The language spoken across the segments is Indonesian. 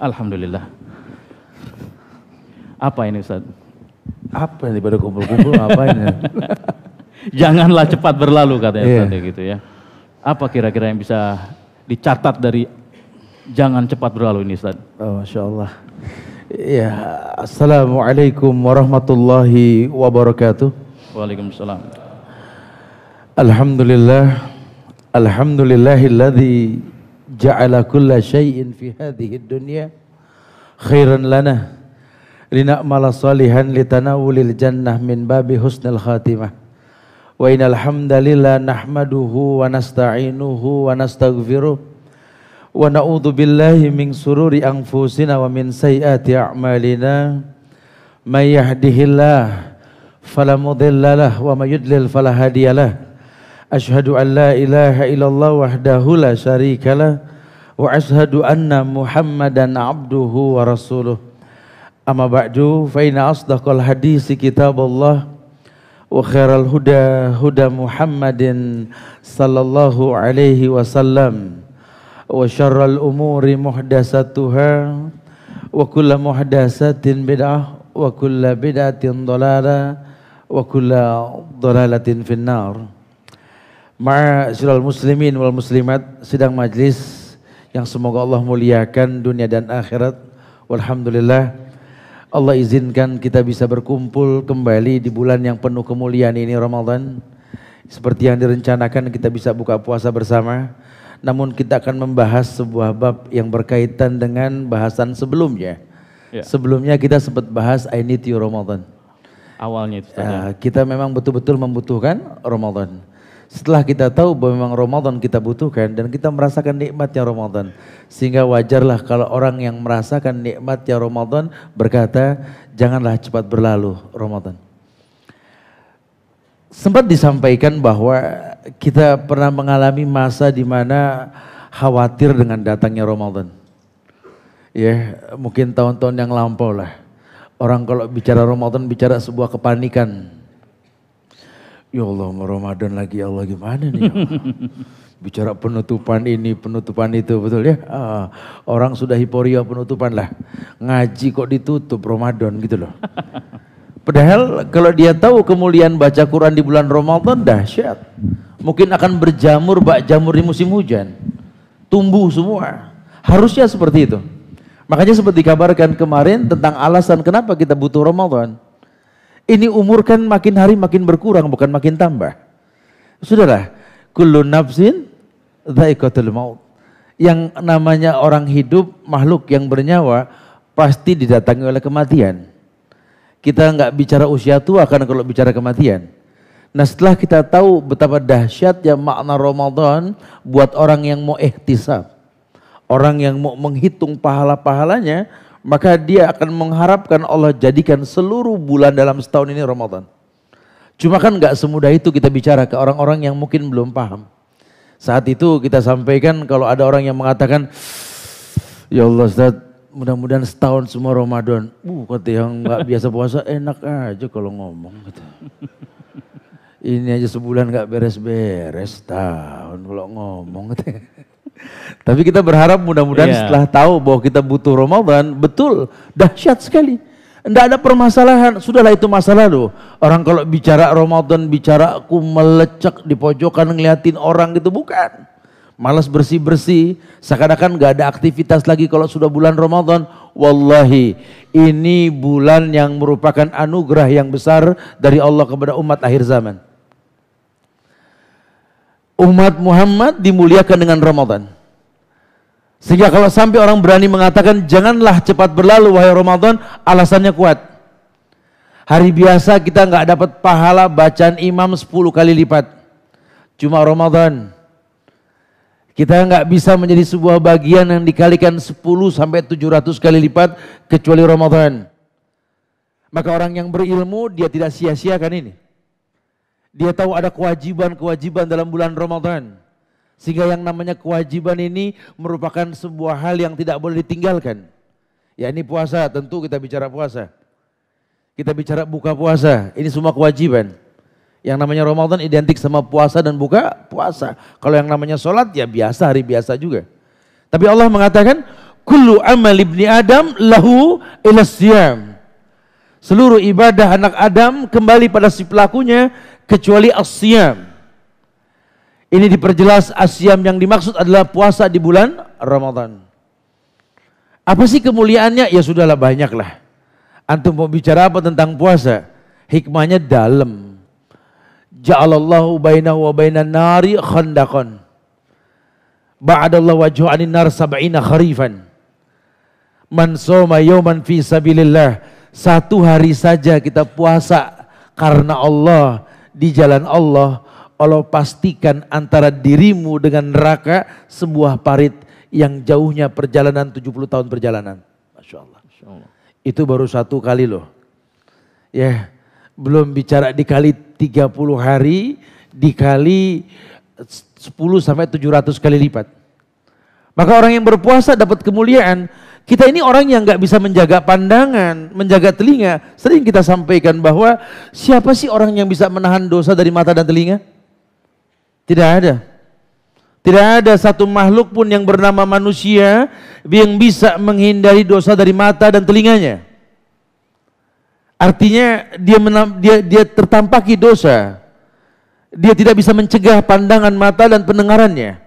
Alhamdulillah. Apa ini Ustaz? Apa ini pada kumpul-kumpul ngapain? Janganlah cepat berlalu katanya Ustaz gitu ya. Apa kira-kira yang bisa dicatat dari jangan cepat berlalu ini Ustaz? Oh, Masya Allah. Ya, Assalamualaikum warahmatullahi wabarakatuh. Waalaikumsalam. Alhamdulillah. Alhamdulillahilladzi ja'ala kulla syai'in fi hadhihi dunya khairan lana lina'mala salihan litanawulil jannah min babi husnil khatimah. Wa innal hamdalillah nahmaduhu wa nasta'inuhu wa nastaghfiruh wa na'udzu billahi min sururi anfusina wa min sayyiati a'malina. May yahdihillah fala mudhillalah wa may yudlil fala hadiyalah. Asyhadu an la ilaha illallah wahdahu la syarikalah wa asyhadu anna Muhammadan abduhu wa rasuluh. Amma ba'du fa inna asdaqal hadisi kitabullah wa khairal huda huda Muhammadin sallallahu alaihi wasallam wa syarral umuri muhdatsatuha wa kullu muhdatsatin bid'ah wa kullu bid'atin dhalalah wa kullu dhalalatin finnar. Ma'asyiral muslimin wal muslimat, sidang majlis yang semoga Allah muliakan dunia dan akhirat. Walhamdulillah Allah izinkan kita bisa berkumpul kembali di bulan yang penuh kemuliaan ini, Ramadan. Seperti yang direncanakan kita bisa buka puasa bersama. Namun kita akan membahas sebuah bab yang berkaitan dengan bahasan sebelumnya. Sebelumnya kita sempat bahas I need you Ramadan. Awalnya itu kita memang betul-betul membutuhkan Ramadan. Setelah kita tahu bahwa memang Ramadan kita butuhkan dan kita merasakan nikmatnya Ramadan, sehingga wajarlah kalau orang yang merasakan nikmatnya Ramadan berkata, janganlah cepat berlalu Ramadan. Sempat disampaikan bahwa kita pernah mengalami masa di mana khawatir dengan datangnya Ramadan. Ya, mungkin tahun-tahun yang lampau lah. Orang kalau bicara Ramadan bicara sebuah kepanikan. Ya Allah, Ramadan lagi, ya Allah gimana nih? Bicara penutupan ini, penutupan itu, betul ya? Orang sudah hiporia penutupan lah. Ngaji kok ditutup Ramadan gitu loh. Padahal kalau dia tahu kemuliaan baca Quran di bulan Ramadan dahsyat. Mungkin akan berjamur bak jamur di musim hujan. Tumbuh semua. Harusnya seperti itu. Makanya seperti dikabarkan kemarin tentang alasan kenapa kita butuh Ramadan. Ini umur kan makin hari makin berkurang, bukan makin tambah. Sudahlah, kullu nafsin dha'iqatul maut. Yang namanya orang hidup, makhluk yang bernyawa, pasti didatangi oleh kematian. Kita nggak bicara usia tua kan kalau bicara kematian. Nah setelah kita tahu betapa dahsyatnya makna Ramadan buat orang yang mau ihtisab, orang yang mau menghitung pahala-pahalanya, maka dia akan mengharapkan Allah jadikan seluruh bulan dalam setahun ini Ramadan. Cuma kan gak semudah itu kita bicara ke orang-orang yang mungkin belum paham. Saat itu kita sampaikan kalau ada orang yang mengatakan, ya Allah Ustaz, mudah-mudahan setahun semua Ramadan. Kata yang gak biasa puasa enak aja kalau ngomong. Gitu. Ini aja sebulan gak beres-beres, tahun kalau ngomong. Gitu. Tapi kita berharap mudah-mudahan setelah tahu bahwa kita butuh Ramadan, betul dahsyat sekali. Tidak ada permasalahan, sudahlah itu masa lalu. Orang kalau bicara Ramadan, bicara aku melecek di pojokan ngeliatin orang gitu, bukan. Malas bersih-bersih, seakan-akan gak ada aktivitas lagi kalau sudah bulan Ramadan. Wallahi, ini bulan yang merupakan anugerah yang besar dari Allah kepada umat akhir zaman. Umat Muhammad dimuliakan dengan Ramadan. Sehingga kalau sampai orang berani mengatakan janganlah cepat berlalu wahai Ramadan, alasannya kuat. Hari biasa kita nggak dapat pahala bacaan imam 10 kali lipat. Cuma Ramadan kita nggak bisa menjadi sebuah bagian yang dikalikan 10 sampai 700 kali lipat kecuali Ramadan. Maka orang yang berilmu dia tidak sia-siakan ini. Dia tahu ada kewajiban-kewajiban dalam bulan Ramadan. Sehingga yang namanya kewajiban ini merupakan sebuah hal yang tidak boleh ditinggalkan. Ya ini puasa, tentu kita bicara puasa. Kita bicara buka puasa, ini semua kewajiban. Yang namanya Ramadan identik sama puasa dan buka puasa. Kalau yang namanya sholat ya biasa, hari biasa juga. Tapi Allah mengatakan, kullu amal ibni Adam lahu ila siyam. Seluruh ibadah anak Adam kembali pada si pelakunya kecuali as-siyam. Ini diperjelas as-siyam yang dimaksud adalah puasa di bulan Ramadan. Apa sih kemuliaannya? Ya sudahlah, banyaklah. Antum mau bicara apa tentang puasa? Hikmahnya dalam. Ja'alallahu bainahu wa bainan nari khandaqan. Ba'adallahu wajhu 'anil nar sab'ina kharifan. Man shoma yawman fi sabilillah. Satu hari saja kita puasa karena Allah, di jalan Allah, Allah pastikan antara dirimu dengan neraka sebuah parit yang jauhnya perjalanan 70 tahun perjalanan. Masya Allah. Itu baru satu kali loh. Ya, belum bicara dikali 30 hari, dikali 10 sampai 700 kali lipat. Maka orang yang berpuasa dapat kemuliaan. Kita ini orang yang gak bisa menjaga pandangan, menjaga telinga. Sering kita sampaikan bahwa siapa sih orang yang bisa menahan dosa dari mata dan telinga? Tidak ada. Tidak ada satu makhluk pun yang bernama manusia yang bisa menghindari dosa dari mata dan telinganya. Artinya dia tertampaki dosa. Dia tidak bisa mencegah pandangan mata dan pendengarannya.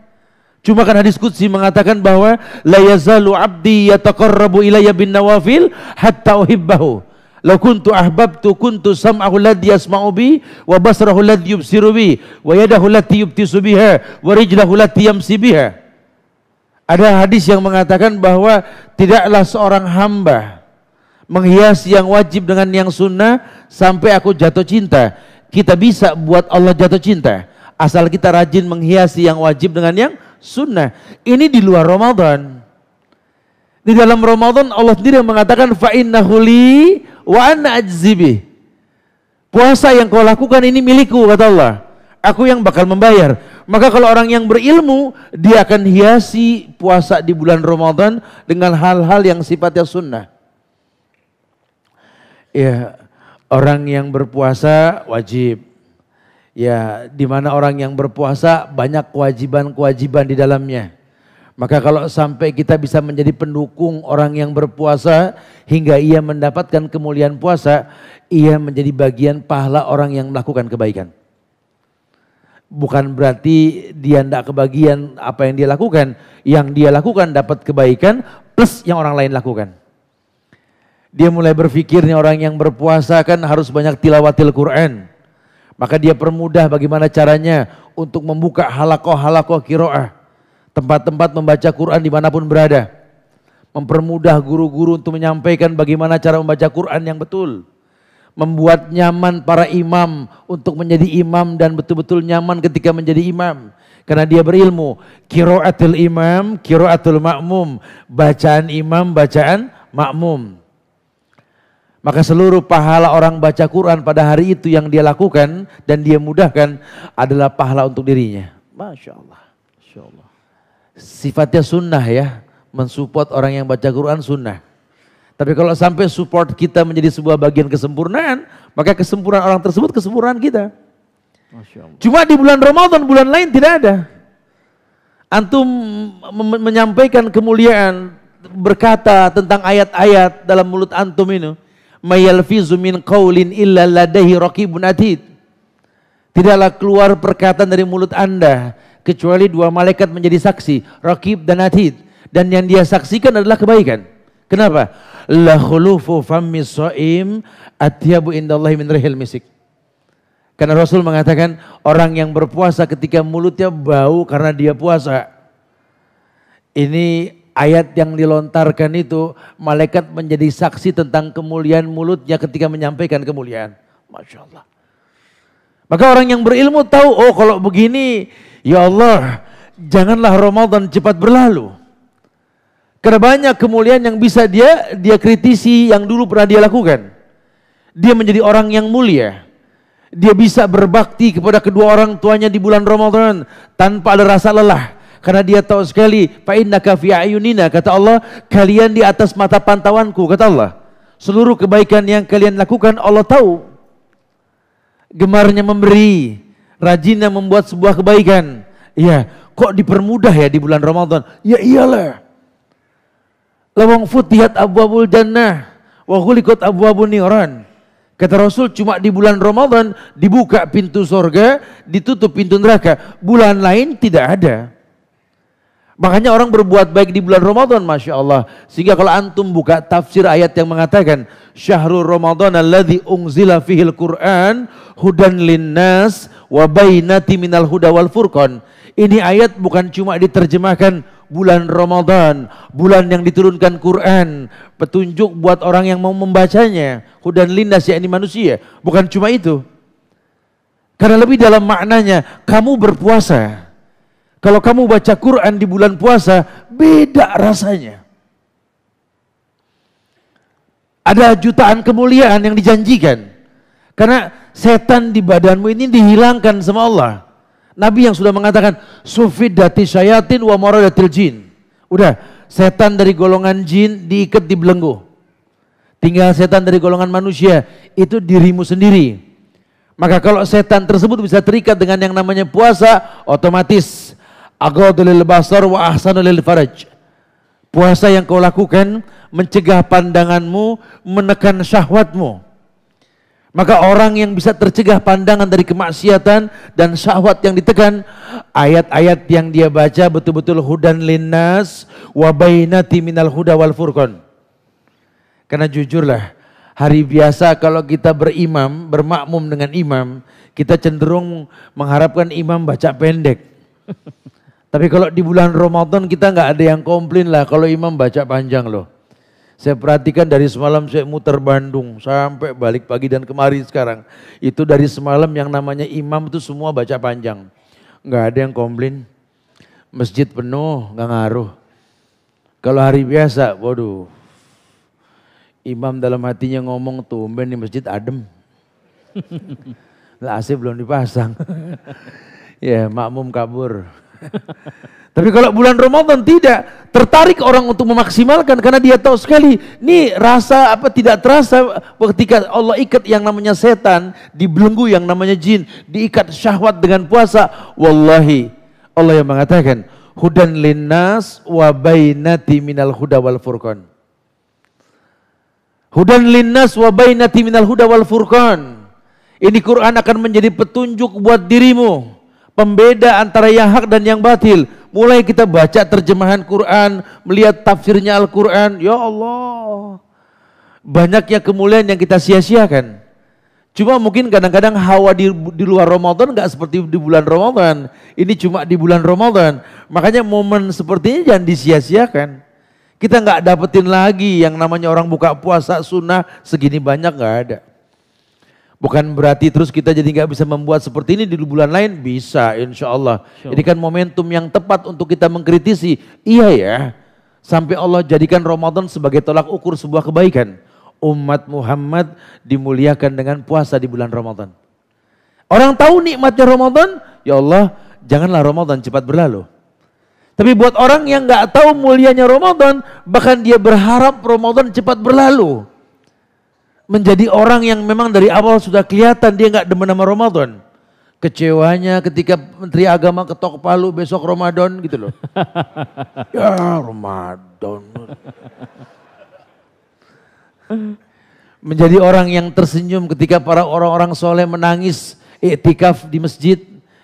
Cuma kan hadis qudsi mengatakan bahwa la yazalu abdi yataqarrabu ilayya bin nawafil hatta uhibbahu. Law kuntu ahbabtu kuntu sam'ahu alladhi yasma'u bi wa basarahu alladhi yubsiru bi wa yadahu allati yubtisu biha wa rijlahu allati yamsi biha. Ada hadis yang mengatakan bahwa tidaklah seorang hamba menghiasi yang wajib dengan yang sunnah sampai aku jatuh cinta. Kita bisa buat Allah jatuh cinta asal kita rajin menghiasi yang wajib dengan yang sunnah. Ini di luar Ramadan. Di dalam Ramadan Allah sendiri mengatakan fa innahu li wa ana ajzibi. Puasa yang kau lakukan ini milikku, kata Allah. Aku yang bakal membayar. Maka kalau orang yang berilmu, dia akan hiasi puasa di bulan Ramadan dengan hal-hal yang sifatnya sunnah. Ya, orang yang berpuasa wajib. Ya, di mana orang yang berpuasa banyak kewajiban-kewajiban di dalamnya. Maka kalau sampai kita bisa menjadi pendukung orang yang berpuasa hingga ia mendapatkan kemuliaan puasa, ia menjadi bagian pahala orang yang melakukan kebaikan. Bukan berarti dia tidak kebagian apa yang dia lakukan. Yang dia lakukan dapat kebaikan plus yang orang lain lakukan. Dia mulai berpikir nih, orang yang berpuasa kan harus banyak tilawatil Quran. Maka dia permudah bagaimana caranya untuk membuka halakoh-halakoh kiroah. Tempat-tempat membaca Quran dimanapun berada. Mempermudah guru-guru untuk menyampaikan bagaimana cara membaca Quran yang betul. Membuat nyaman para imam untuk menjadi imam dan betul-betul nyaman ketika menjadi imam. Karena dia berilmu. Qiraatul imam, qiraatul ma'mum. Bacaan imam, bacaan makmum. Maka seluruh pahala orang baca Quran pada hari itu yang dia lakukan dan dia mudahkan adalah pahala untuk dirinya. Masya Allah. Masya Allah. Sifatnya sunnah ya. Mensupport orang yang baca Quran sunnah. Tapi kalau sampai support kita menjadi sebuah bagian kesempurnaan, maka kesempurnaan orang tersebut kesempurnaan kita. Masya Allah. Cuma di bulan Ramadan, bulan lain tidak ada. Antum menyampaikan kemuliaan, berkata tentang ayat-ayat dalam mulut antum ini. Mayalfizu min qaulin illa ladaihi raqibun atid. Tidaklah keluar perkataan dari mulut Anda kecuali dua malaikat menjadi saksi, raqib dan atid. Dan yang dia saksikan adalah kebaikan. Kenapa? La khulufu fammi shaim atyabu indallahi min rihil misik. Karena Rasul mengatakan orang yang berpuasa ketika mulutnya bau karena dia puasa. Ini ayat yang dilontarkan itu, malaikat menjadi saksi tentang kemuliaan mulutnya ketika menyampaikan kemuliaan. Masya Allah. Maka orang yang berilmu tahu, oh kalau begini, ya Allah, janganlah Ramadan cepat berlalu. Karena banyak kemuliaan yang bisa dia kritisi yang dulu pernah dia lakukan. Dia menjadi orang yang mulia. Dia bisa berbakti kepada kedua orang tuanya di bulan Ramadan tanpa ada rasa lelah. Karena dia tahu sekali, fa innaka fi ayunina, kata Allah, kalian di atas mata pantauanku, kata Allah. Seluruh kebaikan yang kalian lakukan Allah tahu. Gemarnya memberi, rajinnya membuat sebuah kebaikan. Ya, kok dipermudah ya di bulan Ramadan? Ya iyalah. Lawang futihat abwabul jannah wa ghuliqat abwabun niran. Kata Rasul, cuma di bulan Ramadan dibuka pintu surga, ditutup pintu neraka. Bulan lain tidak ada. Makanya orang berbuat baik di bulan Ramadan, Masya Allah. Sehingga kalau antum buka tafsir ayat yang mengatakan Syahrul Ramadan alladzi unzila fihil Qur'an hudan linnas wa bainati minal huda wal furqan. Ini ayat bukan cuma diterjemahkan bulan Ramadan, bulan yang diturunkan Quran, petunjuk buat orang yang mau membacanya, hudan linnas, yakni manusia. Bukan cuma itu. Karena lebih dalam maknanya, kamu berpuasa. Kalau kamu baca Quran di bulan puasa, beda rasanya. Ada jutaan kemuliaan yang dijanjikan. Karena setan di badanmu ini dihilangkan sama Allah. Nabi yang sudah mengatakan sufidati syayatin wa maradatil jin. Udah, setan dari golongan jin diikat di belenggu. Tinggal setan dari golongan manusia, itu dirimu sendiri. Maka kalau setan tersebut bisa terikat dengan yang namanya puasa, otomatis aghadul basar wa ahsanul faraj. Puasa yang kau lakukan mencegah pandanganmu, menekan syahwatmu. Maka orang yang bisa tercegah pandangan dari kemaksiatan dan syahwat yang ditekan, ayat-ayat yang dia baca betul-betul hudan linnas wa bainati minal huda wal furqan. Karena jujurlah, hari biasa kalau kita berimam, bermakmum dengan imam, kita cenderung mengharapkan imam baca pendek. Tapi kalau di bulan Ramadan kita nggak ada yang komplain lah kalau imam baca panjang loh. Saya perhatikan dari semalam saya muter Bandung sampai balik pagi dan kemari sekarang. Itu dari semalam yang namanya imam itu semua baca panjang. Nggak ada yang komplain. Masjid penuh, nggak ngaruh. Kalau hari biasa, waduh. Imam dalam hatinya ngomong, tumben di masjid adem. Lah AC belum dipasang. Ya makmum kabur. Tapi kalau bulan Ramadan tidak, tertarik orang untuk memaksimalkan karena dia tahu sekali, nih rasa apa tidak terasa ketika Allah ikat yang namanya setan, dibelenggu yang namanya jin, diikat syahwat dengan puasa. Wallahi, Allah yang mengatakan, hudan linnas wa bainati minal huda wal furqan. Hudan linnas wa bainati minal huda wal furqan. Ini Quran akan menjadi petunjuk buat dirimu, pembeda antara yang hak dan yang batil. Mulai kita baca terjemahan Quran, melihat tafsirnya Al-Quran, ya Allah, banyaknya kemuliaan yang kita sia-siakan. Cuma mungkin kadang-kadang hawa di luar Ramadan nggak seperti di bulan Ramadan. Ini cuma di bulan Ramadan. Makanya momen seperti ini jangan disia-siakan. Kita nggak dapetin lagi yang namanya orang buka puasa sunnah segini banyak, nggak ada. Bukan berarti terus kita jadi nggak bisa membuat seperti ini di bulan lain, bisa insya Allah. Ini kan momentum yang tepat untuk kita mengkritisi. Iya ya, sampai Allah jadikan Ramadan sebagai tolak ukur sebuah kebaikan. Umat Muhammad dimuliakan dengan puasa di bulan Ramadan. Orang tahu nikmatnya Ramadan, ya Allah janganlah Ramadan cepat berlalu. Tapi buat orang yang nggak tahu mulianya Ramadan, bahkan dia berharap Ramadan cepat berlalu. Menjadi orang yang memang dari awal sudah kelihatan dia nggak demen sama Ramadan. Kecewanya ketika Menteri Agama ketok palu besok Ramadan gitu loh. Ya Ramadan. Menjadi orang yang tersenyum ketika para orang-orang soleh menangis iktikaf di masjid.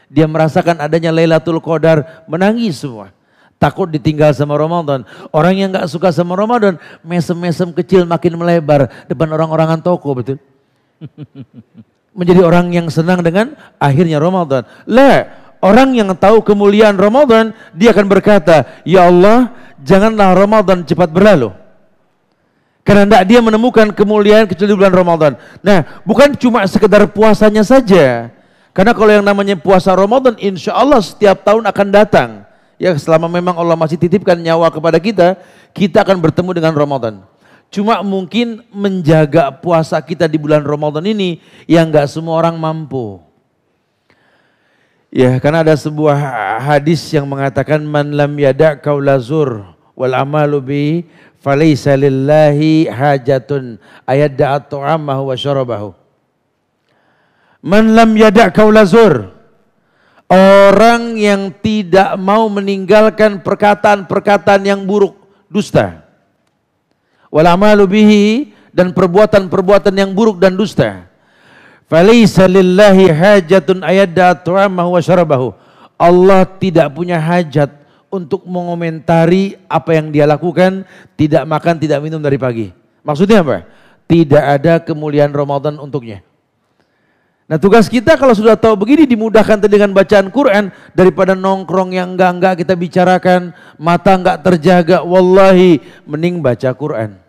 Dia merasakan adanya Lailatul Qadar, menangis semua. Takut ditinggal sama Ramadan. Orang yang gak suka sama Ramadan, mesem-mesem kecil makin melebar depan orang-orangan toko, betul? Menjadi orang yang senang dengan akhirnya Ramadan. Lah, orang yang tahu kemuliaan Ramadan, dia akan berkata, ya Allah, janganlah Ramadan cepat berlalu. Karena tidak dia menemukan kemuliaan kecuali di bulan Ramadan. Nah, bukan cuma sekedar puasanya saja. Karena kalau yang namanya puasa Ramadan, insya Allah setiap tahun akan datang. Ya selama memang Allah masih titipkan nyawa kepada kita, kita akan bertemu dengan Ramadan. Cuma mungkin menjaga puasa kita di bulan Ramadan ini yang gak semua orang mampu. Ya karena ada sebuah hadis yang mengatakan man lam yada' qaula zur wal amalu bi falaysa lillahi hajatun ayadda'a ta'amahu wa syarabahu. Man lam yada' qaula zur, orang yang tidak mau meninggalkan perkataan-perkataan yang buruk, dusta. wal amalu bihi, dan perbuatan-perbuatan yang buruk dan dusta. Falaisa lillahi hajatun ayadda ta'amahu wa syarabahu. Allah tidak punya hajat untuk mengomentari apa yang dia lakukan, tidak makan, tidak minum dari pagi. Maksudnya apa? Tidak ada kemuliaan Ramadan untuknya. Nah tugas kita kalau sudah tahu begini, dimudahkan dengan bacaan Quran daripada nongkrong yang enggak kita bicarakan, mata enggak terjaga. Wallahi mending baca Quran.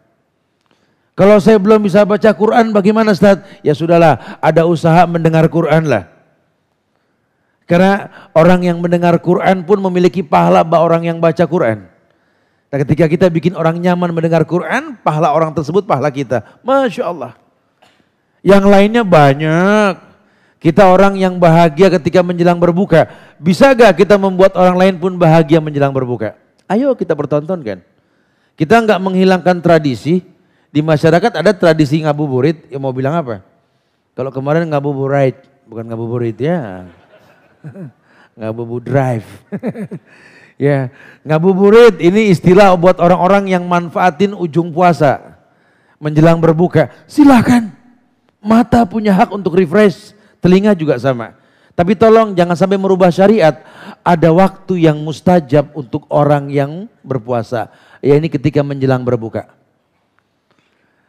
Kalau saya belum bisa baca Quran bagaimana Ustaz? Ya sudahlah, ada usaha mendengar Quran lah. Karena orang yang mendengar Quran pun memiliki pahala orang yang baca Quran. Nah ketika kita bikin orang nyaman mendengar Quran, pahala orang tersebut pahala kita. Masya Allah. Yang lainnya banyak. Kita orang yang bahagia ketika menjelang berbuka. Bisa gak kita membuat orang lain pun bahagia menjelang berbuka? Ayo kita pertontonkan. Kita enggak menghilangkan tradisi. Di masyarakat ada tradisi ngabuburit. Ya mau bilang apa? Kalau kemarin ngabuburit. Bukan ngabuburit ya. Ngabubu drive. Ya, ngabuburit ini istilah buat orang-orang yang manfaatin ujung puasa. Menjelang berbuka. Silakan. Mata punya hak untuk refresh. Telinga juga sama. Tapi tolong jangan sampai merubah syariat. Ada waktu yang mustajab untuk orang yang berpuasa. Ya ini ketika menjelang berbuka.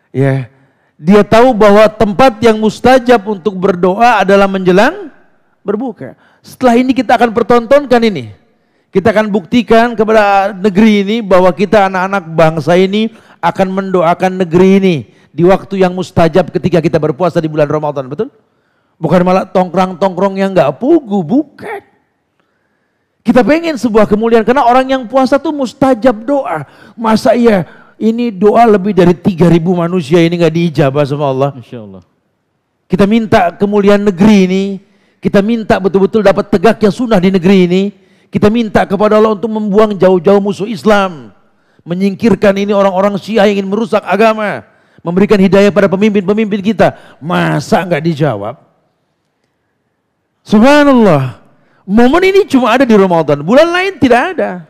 Ya, dia tahu bahwa tempat yang mustajab untuk berdoa adalah menjelang berbuka. Setelah ini kita akan pertontonkan ini. Kita akan buktikan kepada negeri ini bahwa kita anak-anak bangsa ini akan mendoakan negeri ini di waktu yang mustajab ketika kita berpuasa di bulan Ramadan, betul? Bukan malah tongkrong-tongkrong yang enggak pugu, bukan. Kita pengen sebuah kemuliaan karena orang yang puasa tuh mustajab doa. Masa iya ini doa lebih dari 3.000 manusia ini enggak diijabah sama Allah? Insya Allah. Kita minta kemuliaan negeri ini, kita minta betul-betul dapat tegaknya sunnah di negeri ini. Kita minta kepada Allah untuk membuang jauh-jauh musuh Islam. Menyingkirkan ini orang-orang Syiah yang ingin merusak agama. Memberikan hidayah pada pemimpin-pemimpin kita. Masa enggak dijawab? Subhanallah, momen ini cuma ada di Ramadan, bulan lain tidak ada.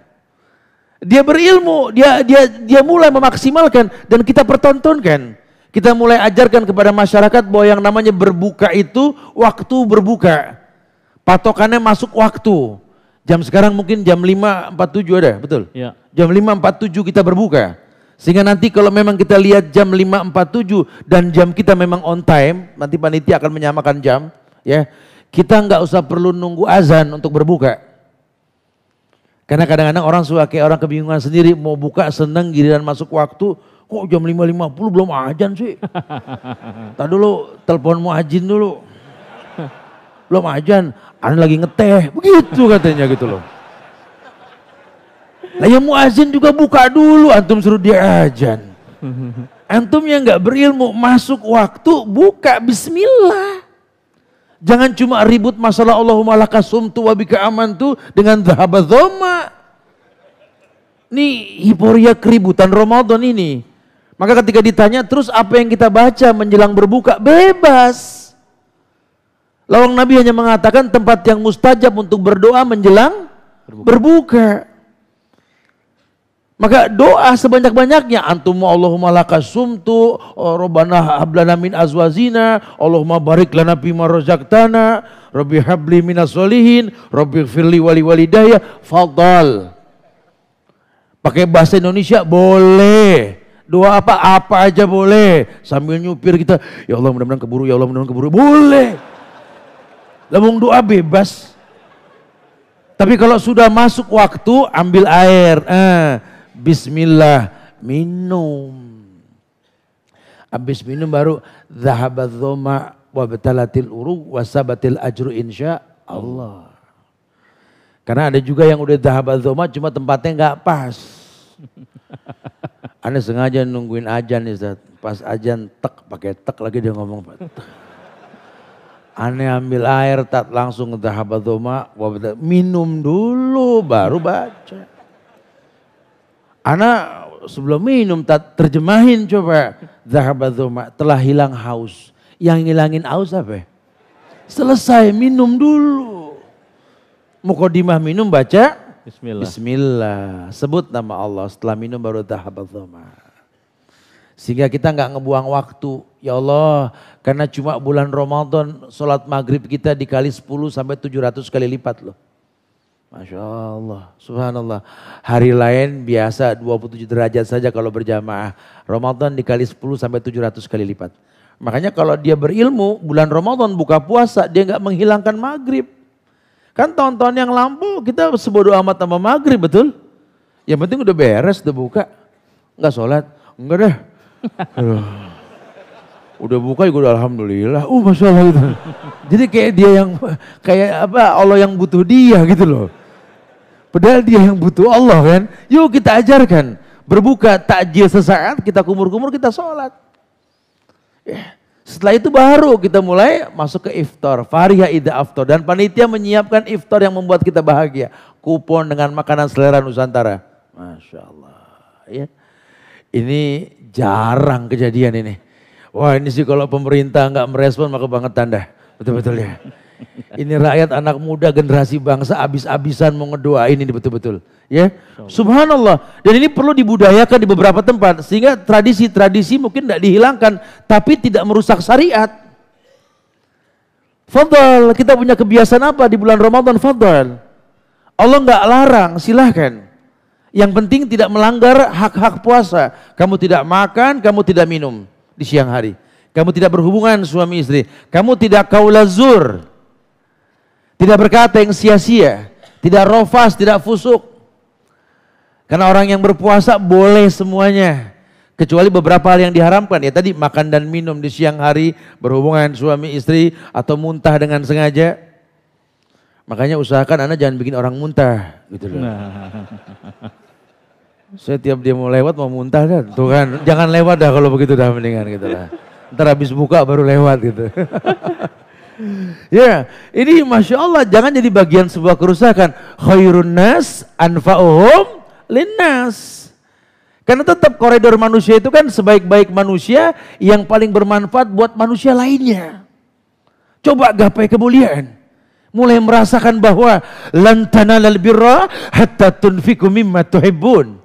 Dia berilmu, dia mulai memaksimalkan dan kita pertontonkan. Kita mulai ajarkan kepada masyarakat bahwa yang namanya berbuka itu waktu berbuka. Patokannya masuk waktu. Jam sekarang mungkin jam 5.47 ada, betul? Ya. Jam 5.47 kita berbuka. Sehingga nanti kalau memang kita lihat jam 5.47 dan jam kita memang on time, nanti panitia akan menyamakan jam, ya. Kita nggak usah perlu nunggu azan untuk berbuka. Karena kadang-kadang orang suka kayak orang kebingungan sendiri, mau buka seneng giliran masuk waktu, kok jam 5.50 belum azan sih? Tadi dulu telepon muadzin dulu. Belum azan, ana lagi ngeteh, begitu katanya gitu loh. Lah yang muadzin juga buka dulu, antum suruh dia azan. Antum yang nggak berilmu masuk waktu buka bismillah. Jangan cuma ribut masalah Allahumma laka sumtu wa bika amantu dengan dhahaba dhoma. Ini hiporia keributan Ramadan ini. Maka ketika ditanya terus apa yang kita baca menjelang berbuka, bebas. Lawang Nabi hanya mengatakan tempat yang mustajab untuk berdoa menjelang berbuka. Maka doa sebanyak-banyaknya. Antum Allahumma laka sumtu, Rabbana hablana min azwazina, Allahumma barik lana fima razaqtana, Rabbi habli minas solihin, Rabbi firli wali walidayya, fadal. Pakai bahasa Indonesia boleh. Doa apa aja boleh. Sambil nyupir kita, ya Allah mudah-mudahan keburu, ya Allah mudah-mudahan keburu. Boleh. Labung doa bebas. Tapi kalau sudah masuk waktu, ambil air. Bismillah, minum. Habis minum baru dhahabat dhoma wa batalatil uruq wa sabatil ajru insya Allah. Karena ada juga yang udah dhahabat dhoma cuma tempatnya enggak pas. Aneh sengaja nungguin ajan nih Ustaz. Pas ajan pakai tek lagi dia ngomong. Aneh ambil air tak langsung dhahabat dhoma wa minum dulu baru baca. Anak sebelum minum tak terjemahin coba. Dhahabat dhoma, telah hilang haus. Yang ngilangin haus apa? Selesai minum dulu. Muqaddimah minum baca Bismillah. Bismillah. Sebut nama Allah setelah minum baru dhahabat dhoma. Sehingga kita nggak ngebuang waktu. Ya Allah, karena cuma bulan Ramadan sholat maghrib kita dikali 10 sampai 700 kali lipat loh. Masya Allah, subhanallah. Hari lain biasa 27 derajat saja kalau berjamaah. Ramadan dikali 10 sampai 700 kali lipat. Makanya kalau dia berilmu, bulan Ramadan buka puasa, dia nggak menghilangkan maghrib. Kan tahun-tahun yang lampau kita sebodoh amat sama maghrib, betul? Yang penting udah beres, udah buka. Nggak sholat, enggak deh. Udah buka juga udah alhamdulillah. Masya Allah gitu. Jadi kayak dia yang, kayak apa, Allah yang butuh dia gitu loh. Padahal dia yang butuh Allah kan. Yuk kita ajarkan. Berbuka takjil sesaat, kita kumur-kumur, kita sholat. Setelah itu baru kita mulai masuk ke iftar. Fariha idha aftar. Dan panitia menyiapkan iftar yang membuat kita bahagia. Kupon dengan makanan selera Nusantara. Masya Allah. Ya. Ini jarang kejadian ini. Wah ini sih kalau pemerintah nggak merespon maka banget tanda. Betul-betul ya. Ini rakyat anak muda generasi bangsa abis-abisan mau ngedoain ini betul-betul. Ya, subhanallah. Dan ini perlu dibudayakan di beberapa tempat. Sehingga tradisi-tradisi mungkin tidak dihilangkan. Tapi tidak merusak syariat. Fadal, kita punya kebiasaan apa di bulan Ramadan? Fadal. Allah nggak larang, silahkan. Yang penting tidak melanggar hak-hak puasa. Kamu tidak makan, kamu tidak minum di siang hari. Kamu tidak berhubungan suami istri. Kamu tidak kaulazur. Tidak berkata yang sia-sia. Tidak rofas, tidak fusuk. Karena orang yang berpuasa boleh semuanya. Kecuali beberapa hal yang diharamkan. Ya tadi makan dan minum di siang hari. Berhubungan suami istri. Atau muntah dengan sengaja. Makanya usahakan Anda jangan bikin orang muntah. Gitu loh. Setiap dia mau lewat mau muntah kan. Tuh kan, jangan lewat dah kalau begitu dah mendingan gitu lah. Ntar habis buka baru lewat gitu. Ya, ini Masya Allah jangan jadi bagian sebuah kerusakan. Khairun nas anfa'uhum linnas. Karena tetap koridor manusia itu kan sebaik-baik manusia yang paling bermanfaat buat manusia lainnya. Coba gapai kemuliaan. Mulai merasakan bahwa lan tanalal birra hatta tunfiqu mimma tuhibbun.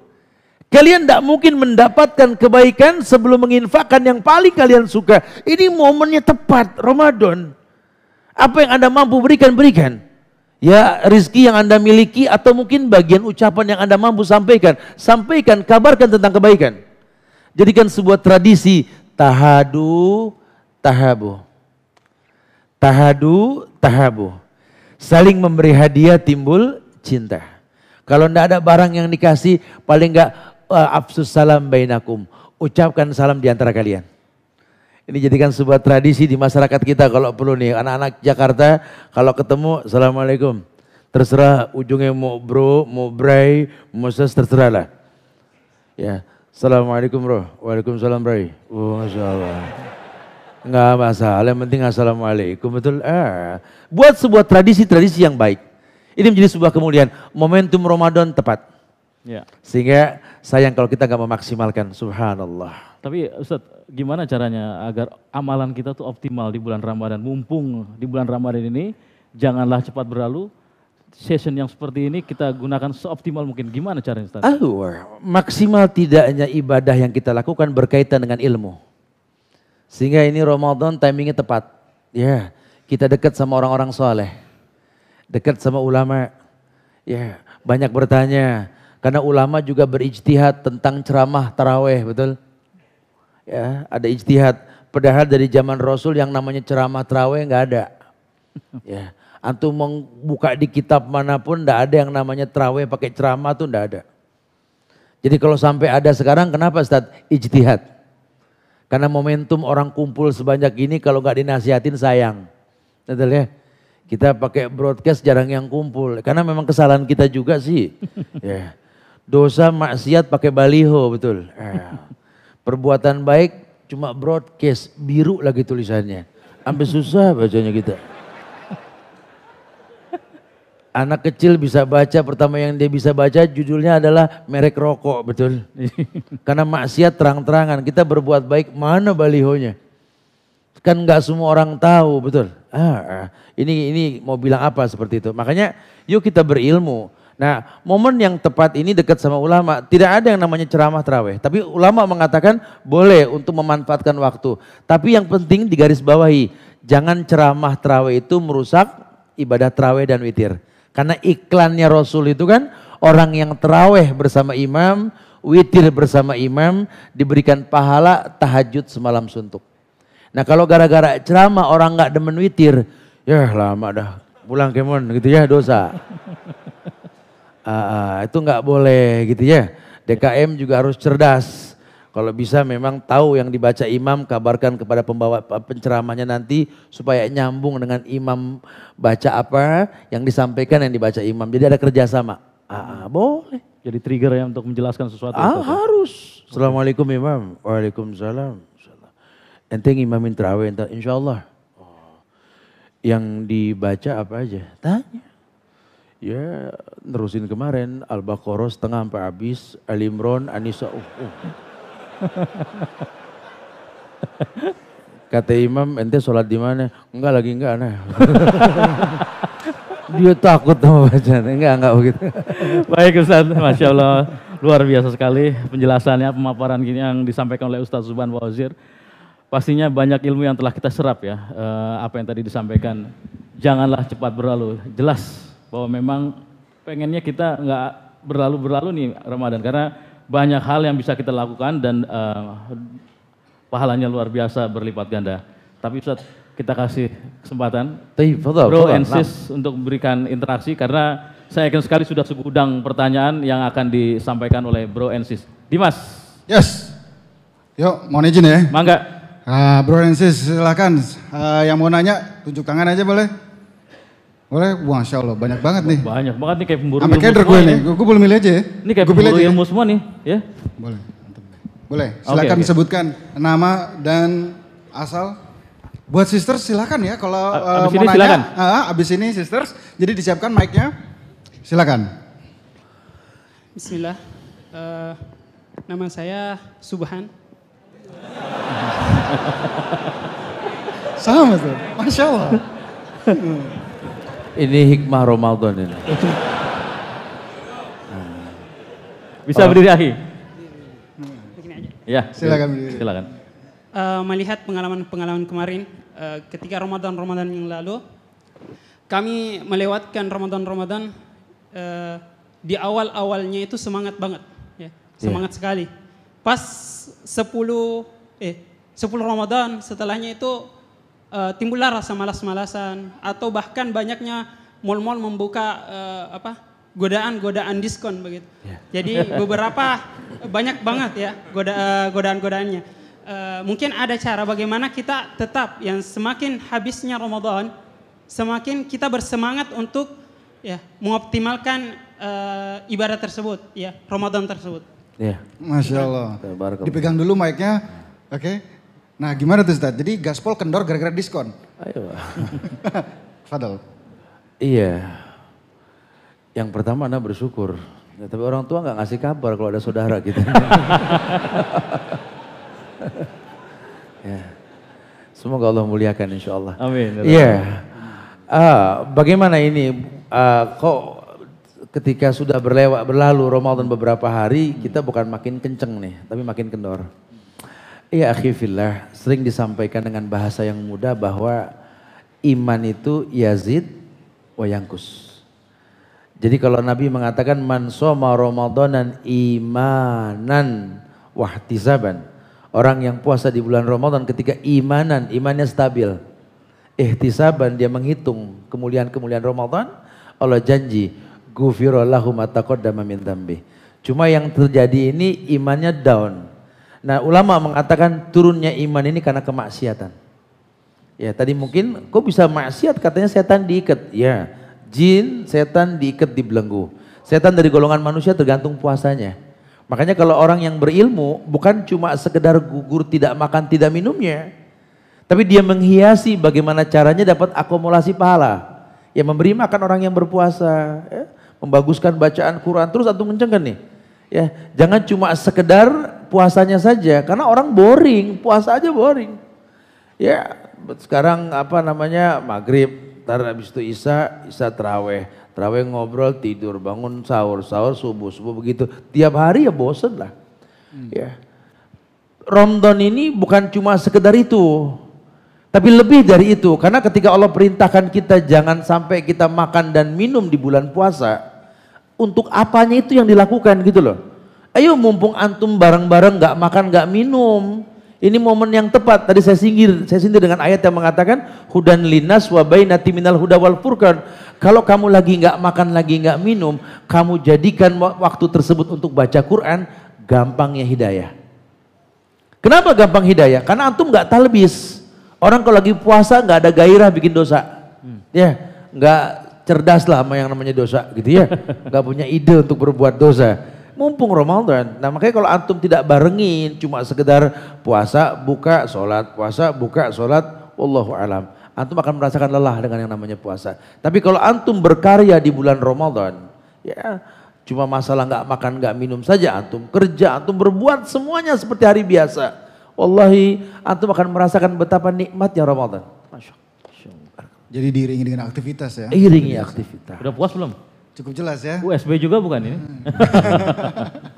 Kalian tidak mungkin mendapatkan kebaikan sebelum menginfakkan yang paling kalian suka. Ini momennya tepat, Ramadan. Apa yang Anda mampu berikan, berikan. Ya rizki yang Anda miliki atau mungkin bagian ucapan yang Anda mampu sampaikan. Sampaikan, kabarkan tentang kebaikan. Jadikan sebuah tradisi. Tahadu, tahabu. Tahadu, tahabu. Saling memberi hadiah timbul cinta. Kalau tidak ada barang yang dikasih, paling enggak afsus salam bainakum. Ucapkan salam di antara kalian. Ini jadikan sebuah tradisi di masyarakat kita kalau perlu nih. Anak-anak Jakarta kalau ketemu, assalamualaikum. Terserah ujungnya mau bro, mau bray, mau ses, terserah lah. Ya, assalamualaikum bro. Waalaikumsalam bray. Masya Allah. Enggak masalah, yang penting assalamualaikum. Betul? Buat sebuah tradisi-tradisi yang baik. Ini menjadi sebuah kemuliaan. Momentum Ramadan tepat. Ya. Sehingga sayang kalau kita nggak memaksimalkan. Subhanallah. Tapi Ustadz, gimana caranya agar amalan kita tuh optimal di bulan Ramadan? Mumpung di bulan Ramadan ini, janganlah cepat berlalu. Session yang seperti ini kita gunakan seoptimal mungkin. Gimana caranya Ustadz? Maksimal tidaknya ibadah yang kita lakukan berkaitan dengan ilmu. Sehingga ini Ramadan timingnya tepat. Ya, kita dekat sama orang-orang soleh. Dekat sama ulama. Ya, banyak bertanya. Karena ulama juga berijtihad tentang ceramah taraweh, betul? Ya, ada ijtihad. Padahal dari zaman Rasul yang namanya ceramah taraweh nggak ada. Ya, antum membuka di kitab manapun nggak ada yang namanya taraweh pakai ceramah tuh nggak ada. Jadi kalau sampai ada sekarang, kenapa Ustaz? Ijtihad. Karena momentum orang kumpul sebanyak ini kalau nggak dinasihatin sayang, betul ya? Kita pakai broadcast jarang yang kumpul. Karena memang kesalahan kita juga sih. Ya. Dosa maksiat pakai baliho, betul. Perbuatan baik cuma broadcast, biru lagi tulisannya. Sampai susah bacanya kita. Anak kecil bisa baca, pertama yang dia bisa baca judulnya adalah merek rokok, betul. Karena maksiat terang-terangan, kita berbuat baik, mana balihonya? Kan nggak semua orang tahu, betul. Ini mau bilang apa seperti itu. Makanya yuk kita berilmu. Nah, momen yang tepat ini dekat sama ulama. Tidak ada yang namanya ceramah tarawih. Tapi ulama mengatakan boleh untuk memanfaatkan waktu. Tapi yang penting digarisbawahi, jangan ceramah tarawih itu merusak ibadah tarawih dan witir. Karena iklannya Rasul itu kan orang yang tarawih bersama imam, witir bersama imam, diberikan pahala tahajud semalam suntuk. Nah kalau gara-gara ceramah orang nggak demen witir, ya lama dah pulang kemon gitu ya, dosa. Itu nggak boleh gitu ya. DKM juga harus cerdas. Kalau bisa memang tahu yang dibaca imam, kabarkan kepada pembawa penceramahnya nanti supaya nyambung dengan imam baca apa yang disampaikan yang dibaca imam. Jadi ada kerjasama. Boleh. Jadi trigger ya untuk menjelaskan sesuatu. Harus. Assalamualaikum imam. Waalaikumsalam. Enteng imamin terawih, insya Allah. Yang dibaca apa aja? Tanya. Ya nerusin kemarin Al-Baqarah setengah sampai habis, Al-Imran, An-Nisa. Kata imam, ente sholat di mana? Enggak nah. Dia takut sama bacaan, enggak begitu. Baik Ustaz, Masya Allah luar biasa sekali penjelasannya, pemaparan gini yang disampaikan oleh Ustaz Zuban Fawzir. Pastinya banyak ilmu yang telah kita serap ya, apa yang tadi disampaikan. Janganlah cepat berlalu, jelas bahwa memang pengennya kita nggak berlalu-berlalu nih Ramadan karena banyak hal yang bisa kita lakukan dan pahalanya luar biasa berlipat ganda. Tapi Ustaz, kita kasih kesempatan Bro and Sis untuk memberikan interaksi karena saya yakin sekali sudah segudang pertanyaan yang akan disampaikan oleh Bro and Sis. Dimas. Yes. Yuk, mohon izin ya. Mangga. Bro and Sis silakan. Yang mau nanya tunjuk tangan aja boleh? Boleh? Masya Allah banyak banget nih. Banyak banget nih kayak pemburu ilmu semua gue nih, gue boleh milih aja ya? Ini kayak pemburu ilmu semua nih ya? Boleh. Boleh, silakan disebutkan nama dan asal. Buat sisters silakan ya kalau abis mau ini nanya. Silakan. Abis ini sisters, jadi disiapkan mic-nya. Silakan. Bismillah. Nama saya Subhan. Sama tuh, Masya Allah. Ini hikmah Ramadan ini. Bisa berdiri Ahi? Begini aja. Ya, silakan berdiri. Silakan. Melihat pengalaman kemarin ketika Ramadan yang lalu, kami melewatkan Ramadan di awalnya itu semangat banget, ya, semangat sekali. Pas 10 Ramadan setelahnya itu timbullah rasa malas-malasan atau bahkan banyaknya mal-mal membuka godaan-godaan diskon begitu. Jadi beberapa banyak banget ya godaan-godaannya. Mungkin ada cara bagaimana kita tetap yang semakin habisnya Ramadan, semakin kita bersemangat untuk ya mengoptimalkan ibadah tersebut, ya Ramadan tersebut. Ya. Masya Allah. Dipegang dulu mic-nya, oke. Nah gimana tuh Ustaz? Jadi gaspol kendor gara-gara diskon? Ayo. Fadal. Iya. Yang pertama Anda bersyukur. Ya, tapi orang tua nggak ngasih kabar kalau ada saudara kita. Ya. Semoga Allah muliakan insya Allah. Amin. Iya. Bagaimana ini? Kok ketika sudah berlalu Ramadan beberapa hari, kita bukan makin kenceng nih, tapi makin kendor. Iya akhi fillah, sering disampaikan dengan bahasa yang mudah bahwa iman itu yazid wa yangkus. Jadi kalau Nabi mengatakan man shoma ramadanan imanan wahtisaban, orang yang puasa di bulan Ramadan ketika imannya stabil, ihtisaban dia menghitung kemuliaan-kemuliaan Ramadan, Allah janji ghufira lahu ma taqaddama min dzambi. Cuma yang terjadi ini imannya down. Nah ulama mengatakan turunnya iman ini karena kemaksiatan. Ya tadi mungkin kok bisa maksiat, katanya setan diikat. Ya jin setan diikat di belenggu. Setan dari golongan manusia tergantung puasanya. Makanya kalau orang yang berilmu bukan cuma sekedar gugur tidak makan tidak minumnya. Tapi dia menghiasi bagaimana caranya dapat akumulasi pahala. Ya memberi makan orang yang berpuasa. Ya, membaguskan bacaan Quran. Terus antum kencengkan nih. Ya, jangan cuma sekedar puasanya saja, karena orang boring, puasa aja boring. Ya, sekarang maghrib, ntar habis itu isya terawih, Terawih ngobrol, tidur, bangun sahur, sahur subuh, subuh begitu. Tiap hari ya bosen lah. Ya. Ramadan ini bukan cuma sekedar itu. Tapi lebih dari itu, karena ketika Allah perintahkan kita jangan sampai kita makan dan minum di bulan puasa, untuk apanya itu yang dilakukan gitu loh. Ayo mumpung antum bareng-bareng gak makan gak minum, ini momen yang tepat. Tadi saya sindir dengan ayat yang mengatakan hudan linas wa bainati minal huda wal furqan. Kalau kamu lagi gak makan lagi gak minum, kamu jadikan waktu tersebut untuk baca Quran, gampangnya hidayah. Kenapa gampang hidayah? Karena antum gak talbis. Orang kalau lagi puasa nggak ada gairah bikin dosa, ya nggak cerdas lah sama yang namanya dosa gitu ya, nggak punya ide untuk berbuat dosa. Mumpung Ramadan, nah makanya kalau antum tidak barengin, cuma sekedar puasa buka sholat, puasa buka sholat, wallahu alam, antum akan merasakan lelah dengan yang namanya puasa. Tapi kalau antum berkarya di bulan Ramadan, ya cuma masalah nggak makan nggak minum saja, antum kerja, antum berbuat semuanya seperti hari biasa. Wallahi antum akan merasakan betapa nikmatnya Ramadan. Masya Allah. Jadi diiringi dengan aktivitas ya? Iringi aktivitas. Udah puas belum? Cukup jelas ya? USB juga bukan ini?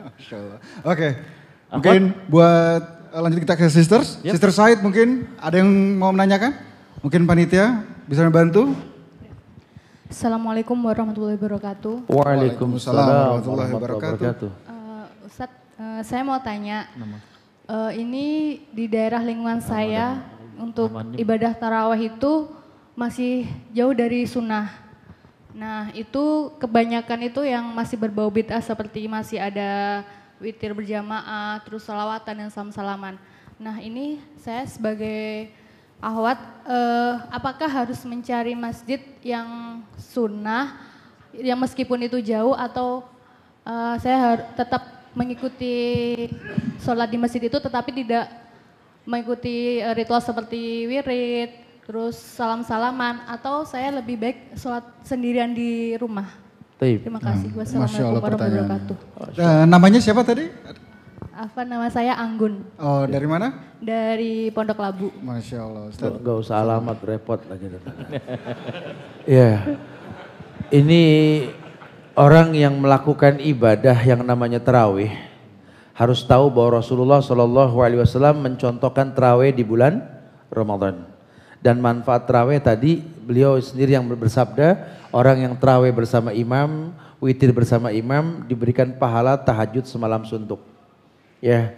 Masya Allah. Oke, mungkin buat lanjut kita ke sisters. Yep. Sister Said mungkin ada yang mau menanyakan? Mungkin panitia bisa membantu? Assalamualaikum warahmatullahi wabarakatuh. Waalaikumsalam warahmatullahi wabarakatuh. Ustadz, saya mau tanya. Ini di daerah lingkungan saya untuk ibadah tarawih itu masih jauh dari sunnah. Nah itu kebanyakan itu yang masih berbau bid'ah seperti masih ada witir berjamaah, terus salawatan dan salam-salaman. Nah ini saya sebagai akhwat, apakah harus mencari masjid yang sunnah, yang meskipun itu jauh atau saya tetap mengikuti sholat di masjid itu tetapi tidak mengikuti ritual seperti wirid, terus salam-salaman, atau saya lebih baik sholat sendirian di rumah. Terima kasih. Wassalamualaikum warahmatullahi wabarakatuh. Namanya siapa tadi? Apa nama saya Anggun. Oh dari mana? Dari Pondok Labu. Masya Allah. Ustaz. Gak usah alamat repot lagi. Ya, ini orang yang melakukan ibadah yang namanya tarawih harus tahu bahwa Rasulullah SAW mencontohkan tarawih di bulan Ramadan. Dan manfaat tarawih tadi beliau sendiri yang bersabda, orang yang tarawih bersama imam, witir bersama imam diberikan pahala tahajud semalam suntuk. Ya,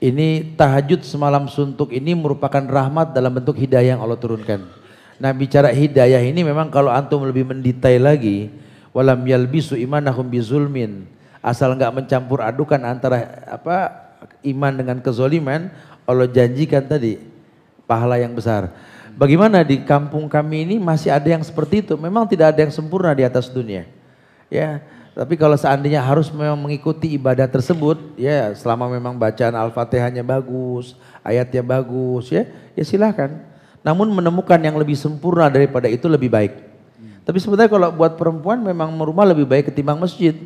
ini tahajud semalam suntuk ini merupakan rahmat dalam bentuk hidayah yang Allah turunkan. Nah bicara hidayah ini memang kalau antum lebih mendetail lagi, walam yalbisu imanahum bizulmin, asal enggak mencampur adukan antara iman dengan kezoliman, Allah janjikan tadi pahala yang besar. Bagaimana di kampung kami ini masih ada yang seperti itu, memang tidak ada yang sempurna di atas dunia. Ya, tapi kalau seandainya harus memang mengikuti ibadah tersebut, ya selama memang bacaan Al-Fatihahnya bagus, ayatnya bagus, ya silakan. Namun menemukan yang lebih sempurna daripada itu lebih baik. Tapi sebenarnya kalau buat perempuan memang rumah lebih baik ketimbang masjid.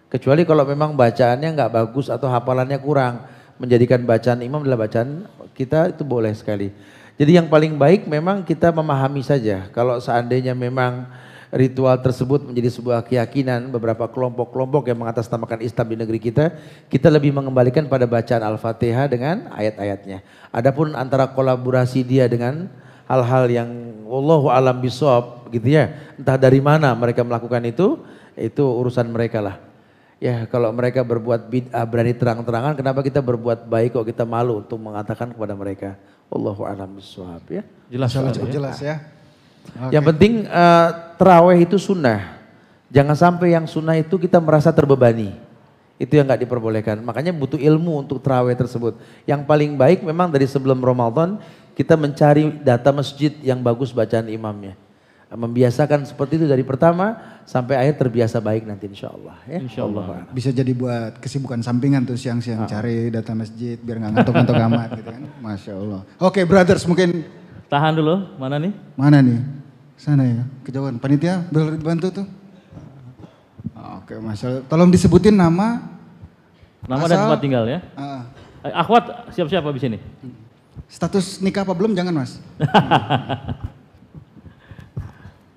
Kecuali kalau memang bacaannya nggak bagus atau hafalannya kurang. Menjadikan bacaan imam adalah bacaan kita, itu boleh sekali. Jadi yang paling baik memang kita memahami saja. Kalau seandainya memang ritual tersebut menjadi sebuah keyakinan beberapa kelompok-kelompok yang mengatasnamakan Islam di negeri kita, kita lebih mengembalikan pada bacaan Al-Fatihah dengan ayat-ayatnya. Adapun antara kolaborasi dia dengan hal-hal yang wallahu alam bisawab gitu ya, entah dari mana mereka melakukan itu urusan mereka lah. Ya kalau mereka berbuat bid'ah berani terang-terangan, kenapa kita berbuat baik kok kita malu untuk mengatakan kepada mereka. Wallahu alam bisawab ya. Jelas ya. Okay. Yang penting tarawih itu sunnah. Jangan sampai yang sunnah itu kita merasa terbebani. Itu yang nggak diperbolehkan. Makanya butuh ilmu untuk tarawih tersebut. Yang paling baik memang dari sebelum Ramadan kita mencari data masjid yang bagus bacaan imamnya. Membiasakan seperti itu dari pertama sampai akhir terbiasa baik nanti insya Allah. Ya? Insya Allah. Bisa jadi buat kesibukan sampingan tuh siang-siang cari data masjid biar nggak ngantuk-ngantuk amat gitu kan. Masya Allah. Oke brothers mungkin. Tahan dulu, mana nih? Mana nih? Sana ya, kejauhan. Panitia boleh bantu tuh. Oke Masya Allah. Tolong disebutin nama. Nama dan tempat tinggal ya. Akhwat siap-siap habis ini. Status nikah apa belum jangan mas.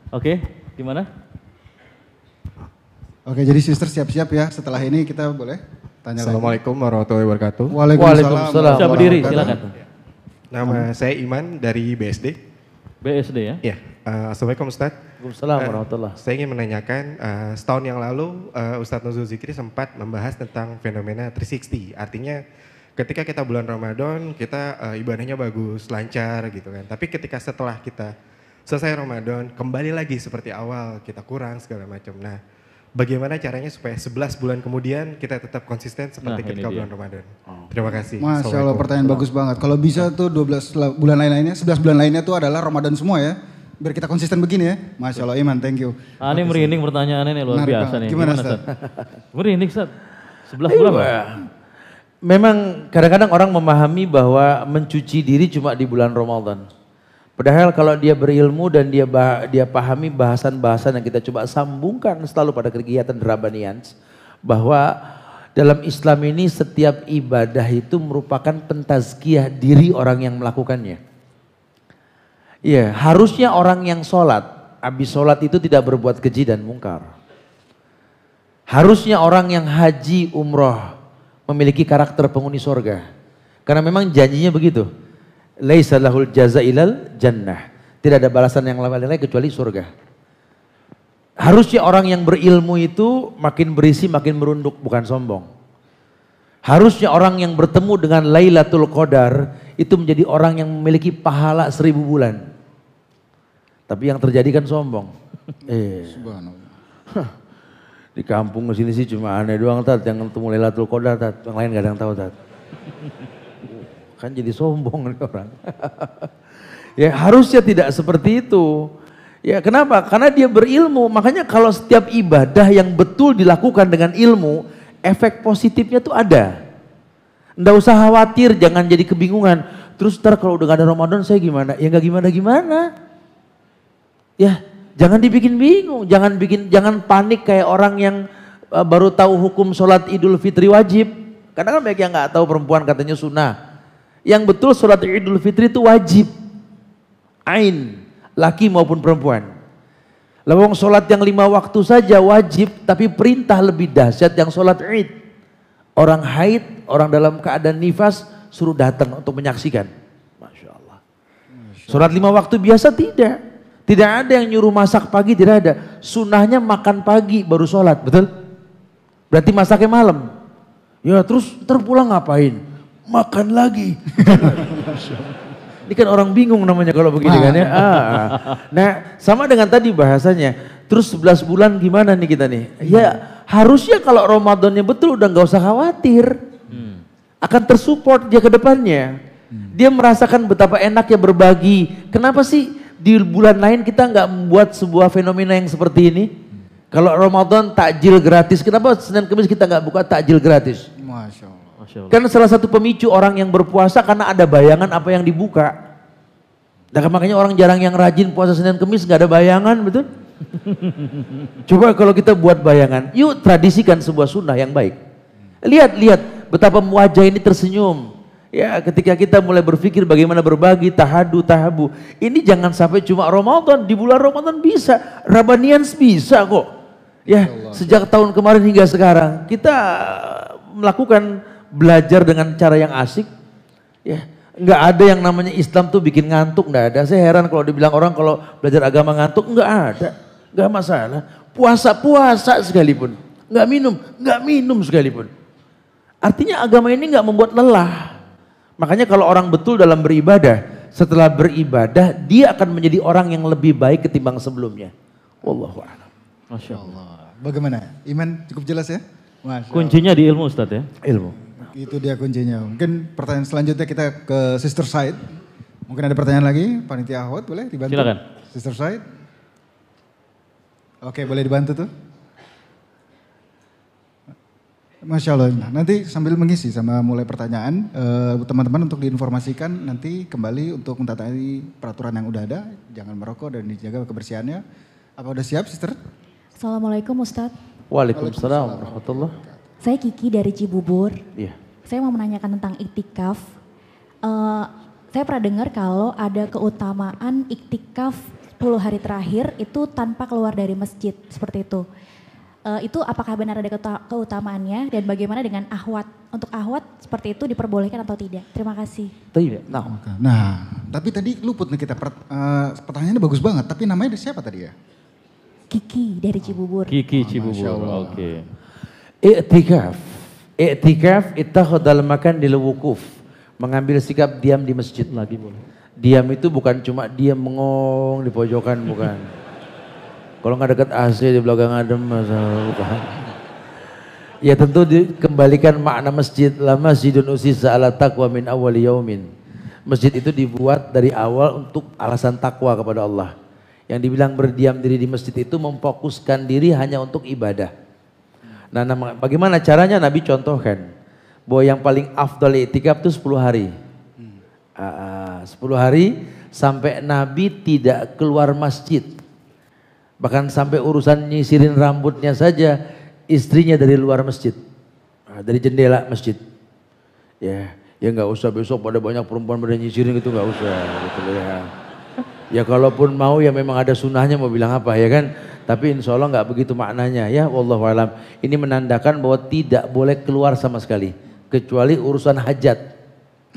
Oke, gimana? Oke, jadi sister siap-siap ya. Setelah ini kita boleh tanya lagi. Assalamualaikum warahmatullahi wabarakatuh. Waalaikumsalam. Bisa berdiri, silakan. Nama saya Iman dari BSD. BSD ya? Ya, Assalamualaikum Ustadz. Waalaikumsalam warahmatullah. Saya ingin menanyakan, setahun yang lalu Ustadz Nuzul Zikri sempat membahas tentang fenomena 360. Artinya ketika kita bulan Ramadan, kita ibadahnya bagus, lancar gitu kan. Tapi ketika setelah kita selesai Ramadan, kembali lagi seperti awal, kita kurang segala macam. Nah, bagaimana caranya supaya 11 bulan kemudian kita tetap konsisten seperti ketika bulan Ramadan? Terima kasih. Masya Allah, pertanyaan bagus banget. Kalau bisa tuh 12 bulan lainnya, 11 bulan lainnya tuh adalah Ramadan semua ya. Biar kita konsisten begini ya. Masya Allah, Iman, thank you. Ini merinding pertanyaannya nih, luar biasa nih. Gimana Ustaz? Merinding Ustaz. 11 bulan Pak? Memang kadang-kadang orang memahami bahwa mencuci diri cuma di bulan Ramadan. Padahal kalau dia berilmu dan dia pahami bahasan-bahasan yang kita coba sambungkan selalu pada kegiatan Rabbanian, bahwa dalam Islam ini setiap ibadah itu merupakan pentazkiyah diri orang yang melakukannya. Iya, harusnya orang yang sholat, habis sholat itu tidak berbuat keji dan mungkar. Harusnya orang yang haji umroh memiliki karakter penghuni sorga. Karena memang janjinya begitu. Laisa lahul jaza ilal jannah. Tidak ada balasan yang lain kecuali surga. Harusnya orang yang berilmu itu makin berisi makin merunduk, bukan sombong. Harusnya orang yang bertemu dengan Lailatul Qadar itu menjadi orang yang memiliki pahala 1000 bulan. Tapi yang terjadi kan sombong. Subhanallah. Di kampung sini sih cuma aneh doang Tat, yang ketemu Lailatul Qadar Tat, yang lain gak ada yang tahu Tat. Kan jadi sombong nih orang. Ya harusnya tidak seperti itu. Ya kenapa? Karena dia berilmu. Makanya kalau setiap ibadah yang betul dilakukan dengan ilmu, efek positifnya tuh ada. Nggak usah khawatir, jangan jadi kebingungan. Terus ntar kalau udah gak ada Ramadan saya gimana? Ya gak gimana-gimana. Ya jangan dibikin bingung, jangan panik kayak orang yang baru tahu hukum sholat Idul Fitri wajib. Karena kan banyak yang nggak tahu, perempuan katanya sunnah. Yang betul sholat Idul Fitri itu wajib. Ain, laki maupun perempuan. Lawang sholat yang 5 waktu saja wajib, tapi perintah lebih dahsyat yang sholat Id. Orang haid, orang dalam keadaan nifas suruh datang untuk menyaksikan. Masya Allah. Sholat 5 waktu biasa tidak. Tidak ada yang nyuruh masak pagi, tidak ada. Sunnahnya makan pagi baru sholat, betul? Berarti masaknya malam. Ya terus ntar pulang ngapain? Makan lagi. Ini kan orang bingung namanya kalau begini kan ya. Nah sama dengan tadi bahasanya. Terus 11 bulan gimana nih kita nih? Ya harusnya kalau Ramadannya betul udah gak usah khawatir. Akan tersupport dia ke depannya. Dia merasakan betapa enaknya berbagi. Kenapa sih di bulan lain kita gak membuat sebuah fenomena yang seperti ini? Kalau Ramadan takjil gratis, kenapa Senin Kamis kita gak buka takjil gratis? Masya Allah. Kan salah satu pemicu orang yang berpuasa karena ada bayangan apa yang dibuka. Nah, makanya orang jarang yang rajin puasa Senin Kamis gak ada bayangan, betul? Coba kalau kita buat bayangan, yuk tradisikan sebuah sunnah yang baik. Lihat betapa wajah ini tersenyum. Ya, ketika kita mulai berpikir bagaimana berbagi, tahabu. Ini jangan sampai cuma Ramadan, di bulan Ramadan bisa, Rabbanians bisa kok. Ya, sejak tahun kemarin hingga sekarang kita melakukan belajar dengan cara yang asik. Ya, nggak ada yang namanya Islam tuh bikin ngantuk, nggak ada. Saya heran kalau dibilang orang kalau belajar agama ngantuk, nggak ada, nggak masalah. Puasa sekalipun, nggak minum sekalipun. Artinya agama ini nggak membuat lelah. Makanya kalau orang betul dalam beribadah, setelah beribadah dia akan menjadi orang yang lebih baik ketimbang sebelumnya. Wallahu a'lam. Masya Allah. Bagaimana? Iman cukup jelas ya? Masya Kuncinya di ilmu Ustadz ya? Ilmu. Itu dia kuncinya. Mungkin pertanyaan selanjutnya kita ke Sister Said. Mungkin ada pertanyaan lagi, Panitia Ahwat boleh dibantu? Silakan. Sister Said. Oke, boleh dibantu tuh. Masya Allah. Nanti sambil mengisi sama mulai pertanyaan, teman-teman untuk diinformasikan nanti kembali untuk mentaati peraturan yang udah ada. Jangan merokok dan dijaga kebersihannya. Apa udah siap, Sister? Assalamualaikum Ustadz. Waalaikumsalam warahmatullah. Saya Kiki dari Cibubur. Iya. Saya mau menanyakan tentang iktikaf. Saya pernah dengar kalau ada keutamaan iktikaf 10 hari terakhir itu tanpa keluar dari masjid, seperti itu. Itu apakah benar ada keutamaannya dan bagaimana dengan ahwat? Untuk ahwat seperti itu diperbolehkan atau tidak? Terima kasih. Nah, tapi tadi luput nih kita pertanyaannya bagus banget. Tapi namanya siapa tadi ya? Kiki dari Cibubur. Kiki Cibubur, oke. I'tikaf ittakhadal makan di wukuf. Mengambil sikap diam di masjid. Lagi boleh. Diam itu bukan cuma diam mengong di pojokan, bukan. Kalau nggak dekat AC di belakang adem, bukan. Ya tentu dikembalikan makna masjid. La masjidun usisa ala taqwa min awwali yaumin. Masjid itu dibuat dari awal untuk alasan takwa kepada Allah. Yang dibilang berdiam diri di masjid itu memfokuskan diri hanya untuk ibadah. Nah, bagaimana caranya? Nabi contohkan bahwa yang paling afdal i'tikaf itu 10 hari. 10 hari sampai Nabi tidak keluar masjid. Bahkan sampai urusan nyisirin rambutnya saja istrinya dari luar masjid. Dari jendela masjid. Ya nggak usah besok pada banyak perempuan pada nyisirin gitu, nggak usah gitu ya. Ya kalaupun mau ya memang ada sunnahnya, mau bilang apa ya kan. Tapi insya Allah nggak begitu maknanya ya. Wallahu alam. Ini menandakan bahwa tidak boleh keluar sama sekali. Kecuali urusan hajat.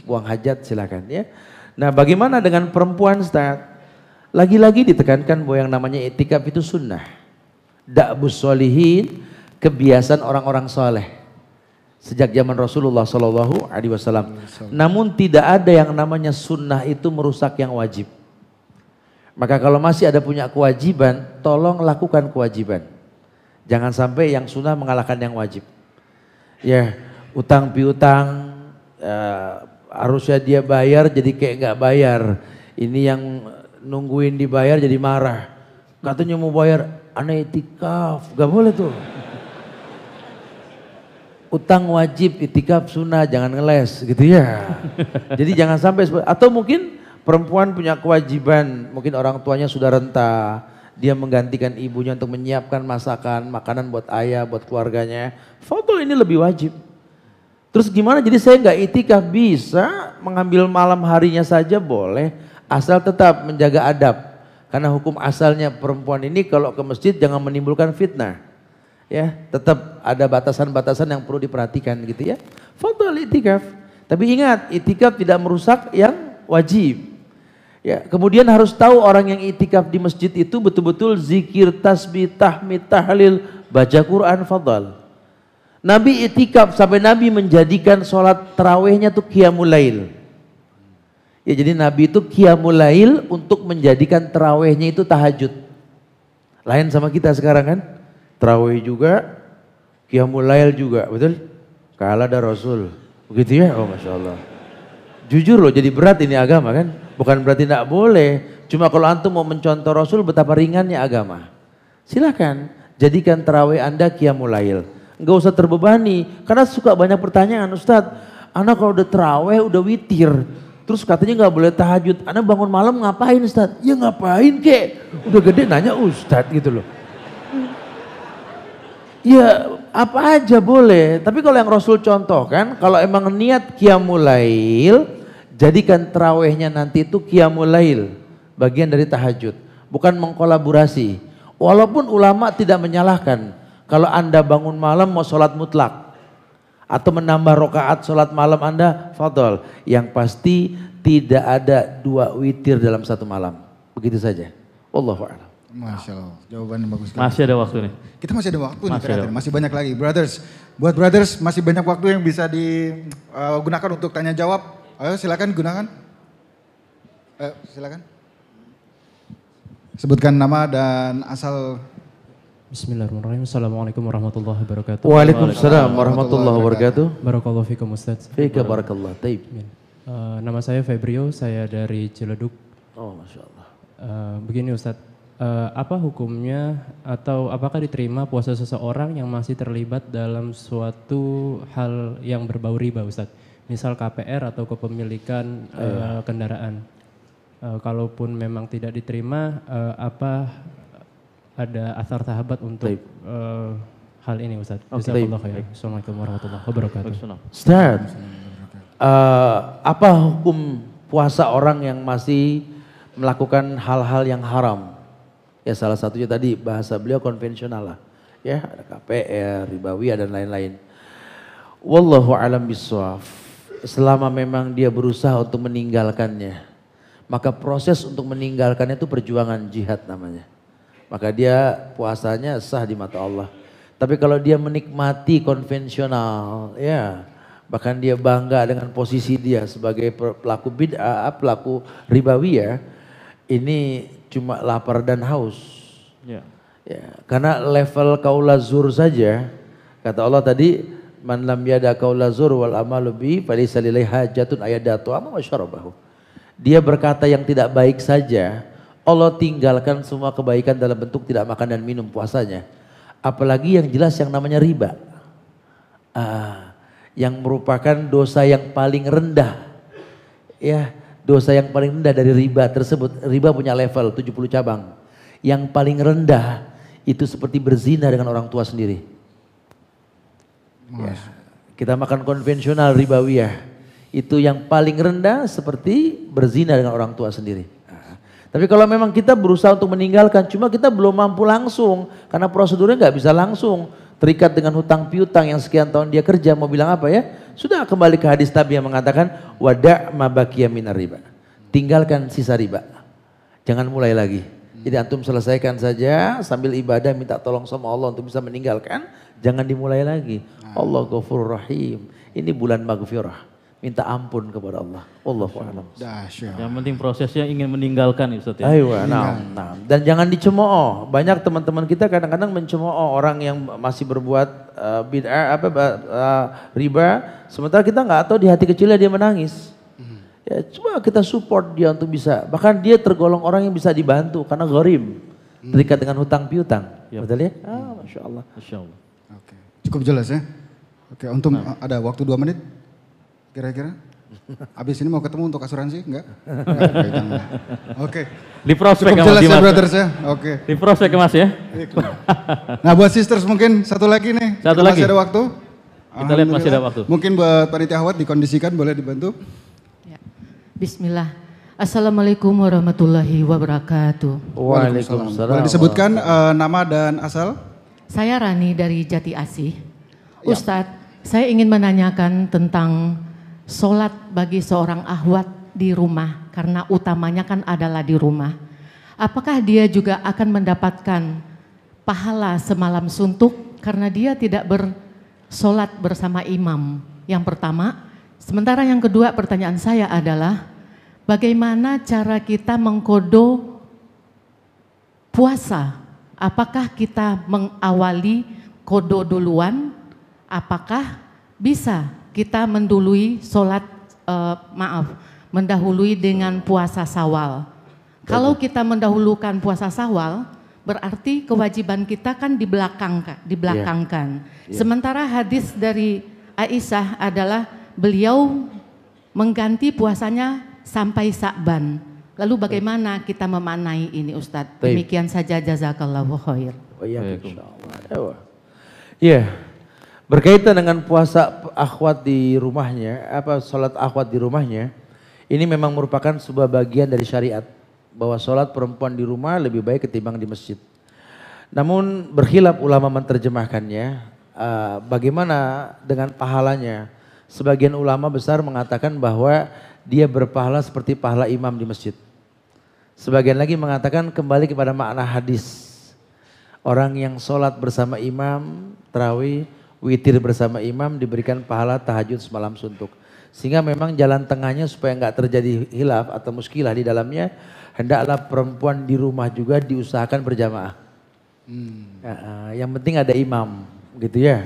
Buang hajat silakan ya. Nah bagaimana dengan perempuan Ustaz? Lagi-lagi ditekankan bahwa yang namanya i'tikaf itu sunnah. Da'bus sholihin, kebiasaan orang-orang soleh. Sejak zaman Rasulullah SAW. Namun tidak ada yang namanya sunnah itu merusak yang wajib. Maka kalau masih ada punya kewajiban, tolong lakukan kewajiban. Jangan sampai yang sunnah mengalahkan yang wajib. Ya, utang piutang, harusnya dia bayar jadi kayak nggak bayar. Ini yang nungguin dibayar jadi marah. Katanya mau bayar, aneh i'tikaf, gak boleh tuh. Utang wajib, i'tikaf sunnah, jangan ngeles gitu ya. Jadi jangan sampai, atau mungkin perempuan punya kewajiban, mungkin orang tuanya sudah renta, dia menggantikan ibunya untuk menyiapkan masakan, makanan buat ayah, buat keluarganya. Foto ini lebih wajib. Terus gimana? Jadi saya nggak i'tikaf, bisa mengambil malam harinya saja boleh. Asal tetap menjaga adab. Karena hukum asalnya perempuan ini kalau ke masjid jangan menimbulkan fitnah. Ya, tetap ada batasan-batasan yang perlu diperhatikan gitu ya. Fadhal i'tikaf. Tapi ingat, i'tikaf tidak merusak yang wajib. Ya, kemudian harus tahu orang yang i'tikaf di masjid itu betul-betul zikir, tasbih, tahmid, tahlil, baca Quran, fadhal. Nabi i'tikaf sampai Nabi menjadikan sholat tarawihnya tuh qiyamul lail. Ya jadi Nabi itu qiyamul lail untuk menjadikan tarawihnya itu tahajud. Lain sama kita sekarang kan. Tarawih juga, qiyamul lail juga, betul? Kalah ada Rasul. Begitu ya? Oh Masya Allah. Jujur loh jadi berat ini agama kan. Bukan berarti tidak boleh. Cuma kalau antum mau mencontoh Rasul betapa ringannya agama. Silakan jadikan tarawih Anda qiyamul lail. Enggak usah terbebani. Karena suka banyak pertanyaan, Ustadz. Anak kalau udah tarawih udah witir. Terus katanya nggak boleh tahajud. Anak bangun malam ngapain Ustadz? Ya ngapain kek? Udah gede nanya Ustadz gitu loh. Ya apa aja boleh. Tapi kalau yang Rasul contoh kan, kalau emang niat qiyamul lail, jadikan tarawihnya nanti itu qiyamul lail. Bagian dari tahajud. Bukan mengkolaborasi. Walaupun ulama tidak menyalahkan. Kalau Anda bangun malam mau sholat mutlak. Atau menambah rokaat sholat malam Anda, fadol. Yang pasti tidak ada 2 witir dalam satu malam. Begitu saja. Wallahu a'lam. Masya Allah, jawaban yang bagus sekali. Masih ada waktu nih. Kita masih ada waktu nih ternyata, masih banyak lagi. Brothers, buat brothers masih banyak waktu yang bisa digunakan untuk tanya jawab. Ayo silakan gunakan. Ayo silakan. Sebutkan nama dan asal. Bismillahirrahmanirrahim. Assalamualaikum warahmatullahi wabarakatuh. Waalaikumsalam warahmatullahi wabarakatuh. Barakallahu fikum Ustaz. Fika barakallah. Taib. Nama saya Febrio, saya dari Ciledug. Oh Masya Allah. Begini Ustaz, apa hukumnya atau apakah diterima puasa seseorang yang masih terlibat dalam suatu hal yang berbau riba Ustaz? Misal KPR atau kepemilikan kendaraan. Kalaupun memang tidak diterima, apa ada athar sahabat untuk hal ini Ustaz? Jazakallahu khairan. Assalamualaikum warahmatullahi wabarakatuh. Ustaz, apa hukum puasa orang yang masih melakukan hal-hal yang haram? Ya salah satunya tadi bahasa beliau konvensional lah. Ya, ada KPR, ribawiyah dan lain-lain. Wallahu alam bisawab. Selama memang dia berusaha untuk meninggalkannya, maka proses untuk meninggalkannya itu perjuangan jihad namanya. Maka dia puasanya sah di mata Allah. Tapi kalau dia menikmati konvensional, ya, bahkan dia bangga dengan posisi dia sebagai pelaku bid'ah, pelaku ribawiyah, ini cuma lapar dan haus. Ya, karena level kaula zur saja, kata Allah tadi, man lam yada qaula zur wal amalu bi falaysa lillahi hajatun ayadatu amma wasyarabahu. Dia berkata yang tidak baik saja, Allah tinggalkan semua kebaikan dalam bentuk tidak makan dan minum puasanya. Apalagi yang jelas yang namanya riba. Yang merupakan dosa yang paling rendah. Ya, dosa yang paling rendah dari riba tersebut. Riba punya level 70 cabang. Yang paling rendah itu seperti berzina dengan orang tua sendiri. Ya, kita makan konvensional ribawiyah, itu yang paling rendah seperti berzina dengan orang tua sendiri. Tapi kalau memang kita berusaha untuk meninggalkan, cuma kita belum mampu langsung, karena prosedurnya nggak bisa langsung, terikat dengan hutang piutang yang sekian tahun dia kerja, mau bilang apa ya? Sudah kembali ke hadis Nabi yang mengatakan wada' ma baqiya minar riba. Tinggalkan sisa riba, jangan mulai lagi. Jadi antum selesaikan saja sambil ibadah minta tolong sama Allah untuk bisa meninggalkan, jangan dimulai lagi. Allah Ghafurur Rahim. Ini bulan maghfirah. Minta ampun kepada Allah. Allahu a'lam. Yang penting prosesnya ingin meninggalkan Ustaz ya. Aywa, nah. Dan jangan dicemooh. Banyak teman-teman kita kadang-kadang mencemooh orang yang masih berbuat bid'ah riba, sementara kita nggak tahu di hati kecilnya dia menangis. Ya, coba kita support dia untuk bisa. Bahkan dia tergolong orang yang bisa dibantu karena gharim, terikat dengan hutang piutang. Betul ya? Masya Allah. Masya Allah. Oke. Cukup jelas ya. Oke, untuk ada waktu 2 menit kira-kira. Abis ini mau ketemu untuk asuransi? Enggak? Oke, jangan. Oke. Di prospek cukup jelas ya brothers ya. Oke. Di prospek Mas ya. Nah buat sisters mungkin satu lagi nih. Satu lagi. Masih ada waktu. Kita lihat masih ada waktu. Mungkin buat panitia Ahwat dikondisikan boleh dibantu. Ya. Bismillah. Assalamualaikum warahmatullahi wabarakatuh. Waalaikumsalam. Boleh disebutkan nama dan asal? Saya Rani dari Jati Asih. Ustadz, saya ingin menanyakan tentang sholat bagi seorang ahwat di rumah, karena utamanya kan adalah di rumah. Apakah dia juga akan mendapatkan pahala semalam suntuk karena dia tidak bersolat bersama imam? Yang pertama. Sementara yang kedua pertanyaan saya adalah, bagaimana cara kita mengkodo puasa? Apakah kita mengawali kodo duluan? Apakah bisa kita mendahului mendahului dengan puasa Syawal? Kalau kita mendahulukan puasa Syawal, berarti kewajiban kita kan dibelakangkan. Sementara hadis dari Aisyah adalah beliau mengganti puasanya sampai Sa'ban. Lalu bagaimana kita memaknai ini Ustadz? Demikian saja, jazakallahu khair. Iya. Berkaitan dengan puasa akhwat di rumahnya, sholat akhwat di rumahnya, ini memang merupakan sebuah bagian dari syariat. Bahwa sholat perempuan di rumah lebih baik ketimbang di masjid. Namun berkhilaf ulama menerjemahkannya, bagaimana dengan pahalanya. Sebagian ulama besar mengatakan bahwa dia berpahala seperti pahala imam di masjid. Sebagian lagi mengatakan kembali kepada makna hadis. Orang yang sholat bersama imam, tarawih, witir bersama imam diberikan pahala tahajud semalam suntuk. Sehingga memang jalan tengahnya supaya nggak terjadi hilaf atau muskilah di dalamnya, hendaklah perempuan di rumah juga diusahakan berjamaah. Yang penting ada imam, gitu ya.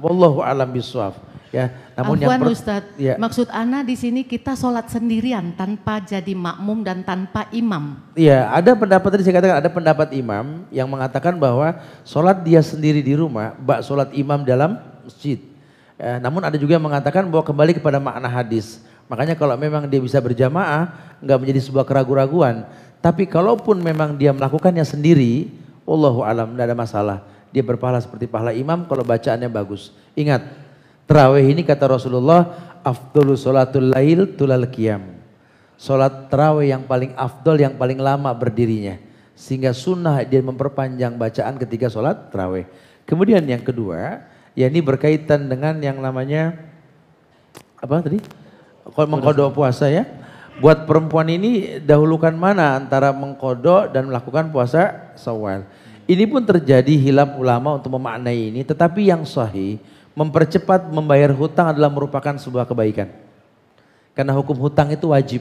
Wallahu a'lam bishawab. Ya, namun Afwan Ustadz, maksud Ana di sini kita sholat sendirian tanpa jadi makmum dan tanpa imam. Iya, ada pendapat tadi saya katakan ada pendapat imam yang mengatakan bahwa sholat dia sendiri di rumah, sholat imam dalam masjid. Namun ada juga yang mengatakan bahwa kembali kepada makna hadis. Makanya kalau memang dia bisa berjamaah, nggak menjadi sebuah keraguan-raguan. Tapi kalaupun memang dia melakukannya sendiri, wallahu alam, tidak ada masalah. Dia berpahala seperti pahala imam kalau bacaannya bagus. Ingat, tarawih ini kata Rasulullah, afdhalu sholatul lail tulal qiyam. Sholat tarawih yang paling afdol, yang paling lama berdirinya. Sehingga sunnah dia memperpanjang bacaan ketika sholat tarawih. Kemudian yang kedua, ya ini berkaitan dengan yang namanya apa tadi? Kalau mengkodok puasa ya. Buat perempuan ini dahulukan mana antara mengkodok dan melakukan puasa Syawal. Ini pun terjadi hilaf ulama untuk memaknai ini, tetapi yang sahih mempercepat membayar hutang adalah merupakan sebuah kebaikan. Karena hukum hutang itu wajib.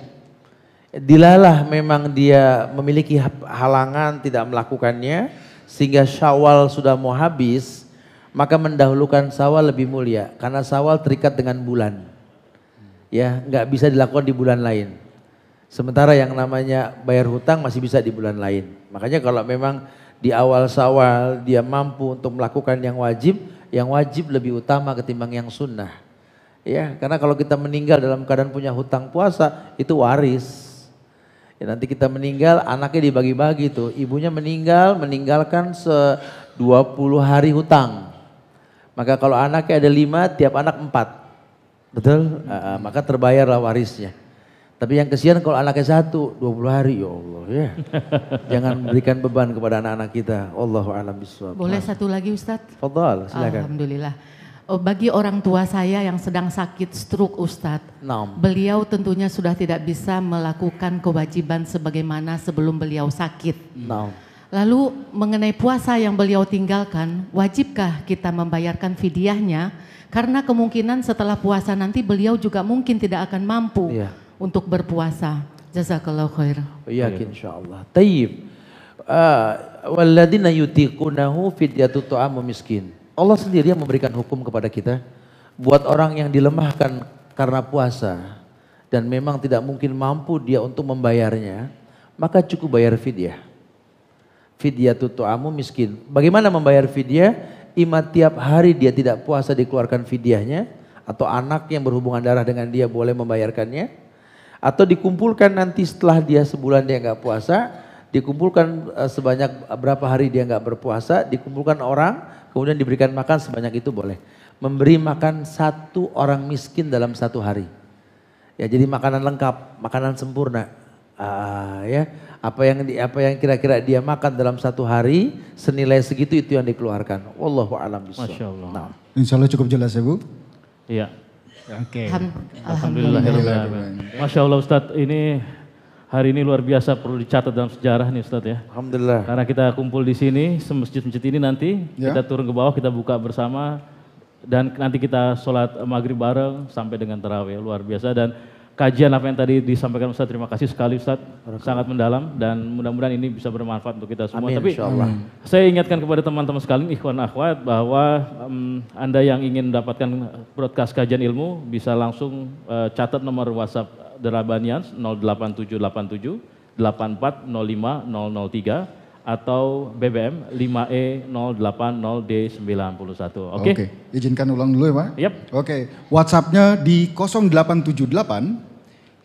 Dilalah memang dia memiliki halangan tidak melakukannya sehingga Syawal sudah mau habis, maka mendahulukan Syawal lebih mulia karena Syawal terikat dengan bulan. Ya, nggak bisa dilakukan di bulan lain. Sementara yang namanya bayar hutang masih bisa di bulan lain. Makanya kalau memang di awal Syawal dia mampu untuk melakukan yang wajib lebih utama ketimbang yang sunnah. Ya, karena kalau kita meninggal dalam keadaan punya hutang puasa itu waris. Ya, nanti kita meninggal anaknya dibagi-bagi tuh. Ibunya meninggalkan 20 hari hutang. Maka kalau anaknya ada 5, tiap anak 4. Betul? Maka terbayarlah warisnya. Tapi yang kesian kalau anaknya 1, 20 hari, ya Allah ya. Jangan berikan beban kepada anak-anak kita. Allahu a'lam bishawab. Boleh satu lagi Ustadz? Fadhal, silakan. Alhamdulillah. Bagi orang tua saya yang sedang sakit stroke Ustadz, beliau tentunya sudah tidak bisa melakukan kewajiban sebagaimana sebelum beliau sakit. Lalu mengenai puasa yang beliau tinggalkan, wajibkah kita membayarkan fidyahnya? Karena kemungkinan setelah puasa nanti beliau juga mungkin tidak akan mampu untuk berpuasa. Jazakallahu khair. Yakin insyaallah. Tayyib. Walladzina yutiqunahu fidyatu ta'amu miskin. Allah sendiri yang memberikan hukum kepada kita buat orang yang dilemahkan karena puasa dan memang tidak mungkin mampu dia untuk membayarnya, maka cukup bayar fidyah. Fidyatu ta'amu miskin. Bagaimana membayar fidyah? Ima tiap hari dia tidak puasa dikeluarkan fidyahnya, atau anak yang berhubungan darah dengan dia boleh membayarkannya, atau dikumpulkan nanti setelah dia sebulan dia nggak puasa, dikumpulkan sebanyak berapa hari dia nggak berpuasa, dikumpulkan orang, kemudian diberikan makan sebanyak itu boleh. Memberi makan 1 orang miskin dalam 1 hari. Ya jadi makanan lengkap, makanan sempurna. Ya apa yang kira-kira dia makan dalam 1 hari senilai segitu itu yang dikeluarkan. Wallahu a'lam bishawab. Masya Allah. Nah. Insya Allah cukup jelas ya Bu. Iya. Oke. Alhamdulillah. Masya Allah Ustadz, ini hari ini luar biasa, perlu dicatat dalam sejarah nih Ustadz ya. Alhamdulillah. Karena kita kumpul di sini, masjid-masjid ini nanti kita turun ke bawah, kita buka bersama dan nanti kita sholat maghrib bareng sampai dengan tarawih, luar biasa. Dan kajian apa yang tadi disampaikan Ustadz, terima kasih sekali Ustadz, sangat mendalam dan mudah-mudahan ini bisa bermanfaat untuk kita semua. Amin, tapi saya ingatkan kepada teman-teman sekalian, ikhwan akhwat, bahwa Anda yang ingin mendapatkan broadcast kajian ilmu bisa langsung catat nomor WhatsApp Derabanians 08787 8405003 atau BBM 5E080D91. Oke. Izinkan ulang dulu ya Pak. Yap. Oke. WhatsApp-nya di 0878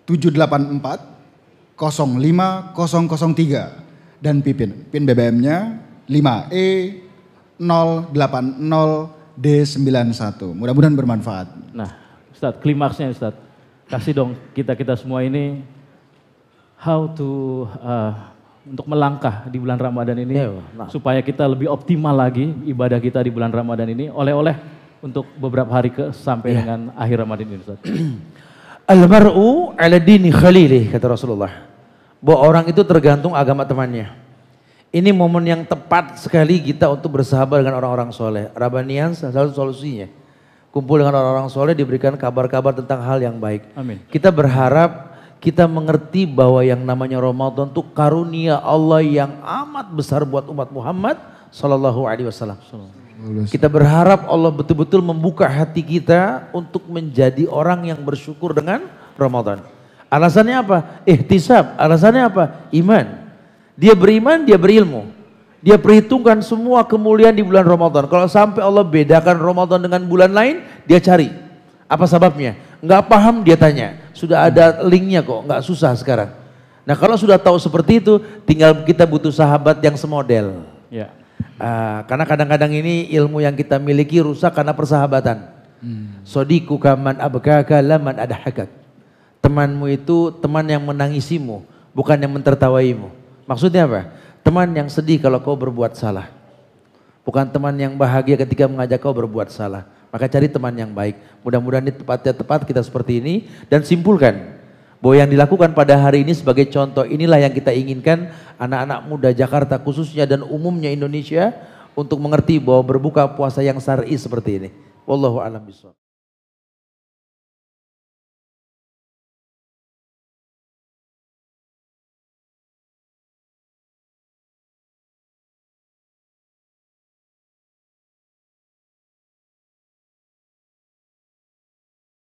784 05003 dan PIN BBM-nya 5E080D91. Mudah-mudahan bermanfaat. Nah, Ustadz, klimaksnya Ustadz, kasih dong kita semua ini how to untuk melangkah di bulan Ramadan ini supaya kita lebih optimal lagi ibadah kita di bulan Ramadan ini, oleh-oleh untuk beberapa hari sampai dengan akhir Ramadan ini Ustaz. Al-mar'u ala dini khalilih, kata Rasulullah. Bahwa orang itu tergantung agama temannya. Ini momen yang tepat sekali kita untuk bersahabat dengan orang-orang soleh. Rabanian salah satu solusinya. Kumpul dengan orang-orang soleh, diberikan kabar-kabar tentang hal yang baik. Amin. Kita berharap kita mengerti bahwa yang namanya Ramadan itu karunia Allah yang amat besar buat umat Muhammad Sallallahu Alaihi Wasallam. Kita berharap Allah betul-betul membuka hati kita untuk menjadi orang yang bersyukur dengan Ramadan. Alasannya apa? Ihtisab. Alasannya apa? Iman. Dia beriman, dia berilmu. Dia perhitungkan semua kemuliaan di bulan Ramadan. Kalau sampai Allah bedakan Ramadan dengan bulan lain, dia cari. Apa sebabnya? Nggak paham, dia tanya. Sudah ada linknya kok, nggak susah sekarang. Nah kalau sudah tahu seperti itu, tinggal kita butuh sahabat yang semodel. Ya. Karena kadang-kadang ini ilmu yang kita miliki rusak karena persahabatan. Sodiku kaman abkaka laman adahakak. Temanmu itu teman yang menangisimu, bukan yang mentertawaimu. Maksudnya apa? Teman yang sedih kalau kau berbuat salah. Bukan teman yang bahagia ketika mengajak kau berbuat salah. Maka cari teman yang baik. Mudah-mudahan ini tepat kita seperti ini. Dan simpulkan bahwa yang dilakukan pada hari ini sebagai contoh, inilah yang kita inginkan anak-anak muda Jakarta khususnya dan umumnya Indonesia untuk mengerti bahwa berbuka puasa yang syar'i seperti ini. Wallahu a'lam bishawab.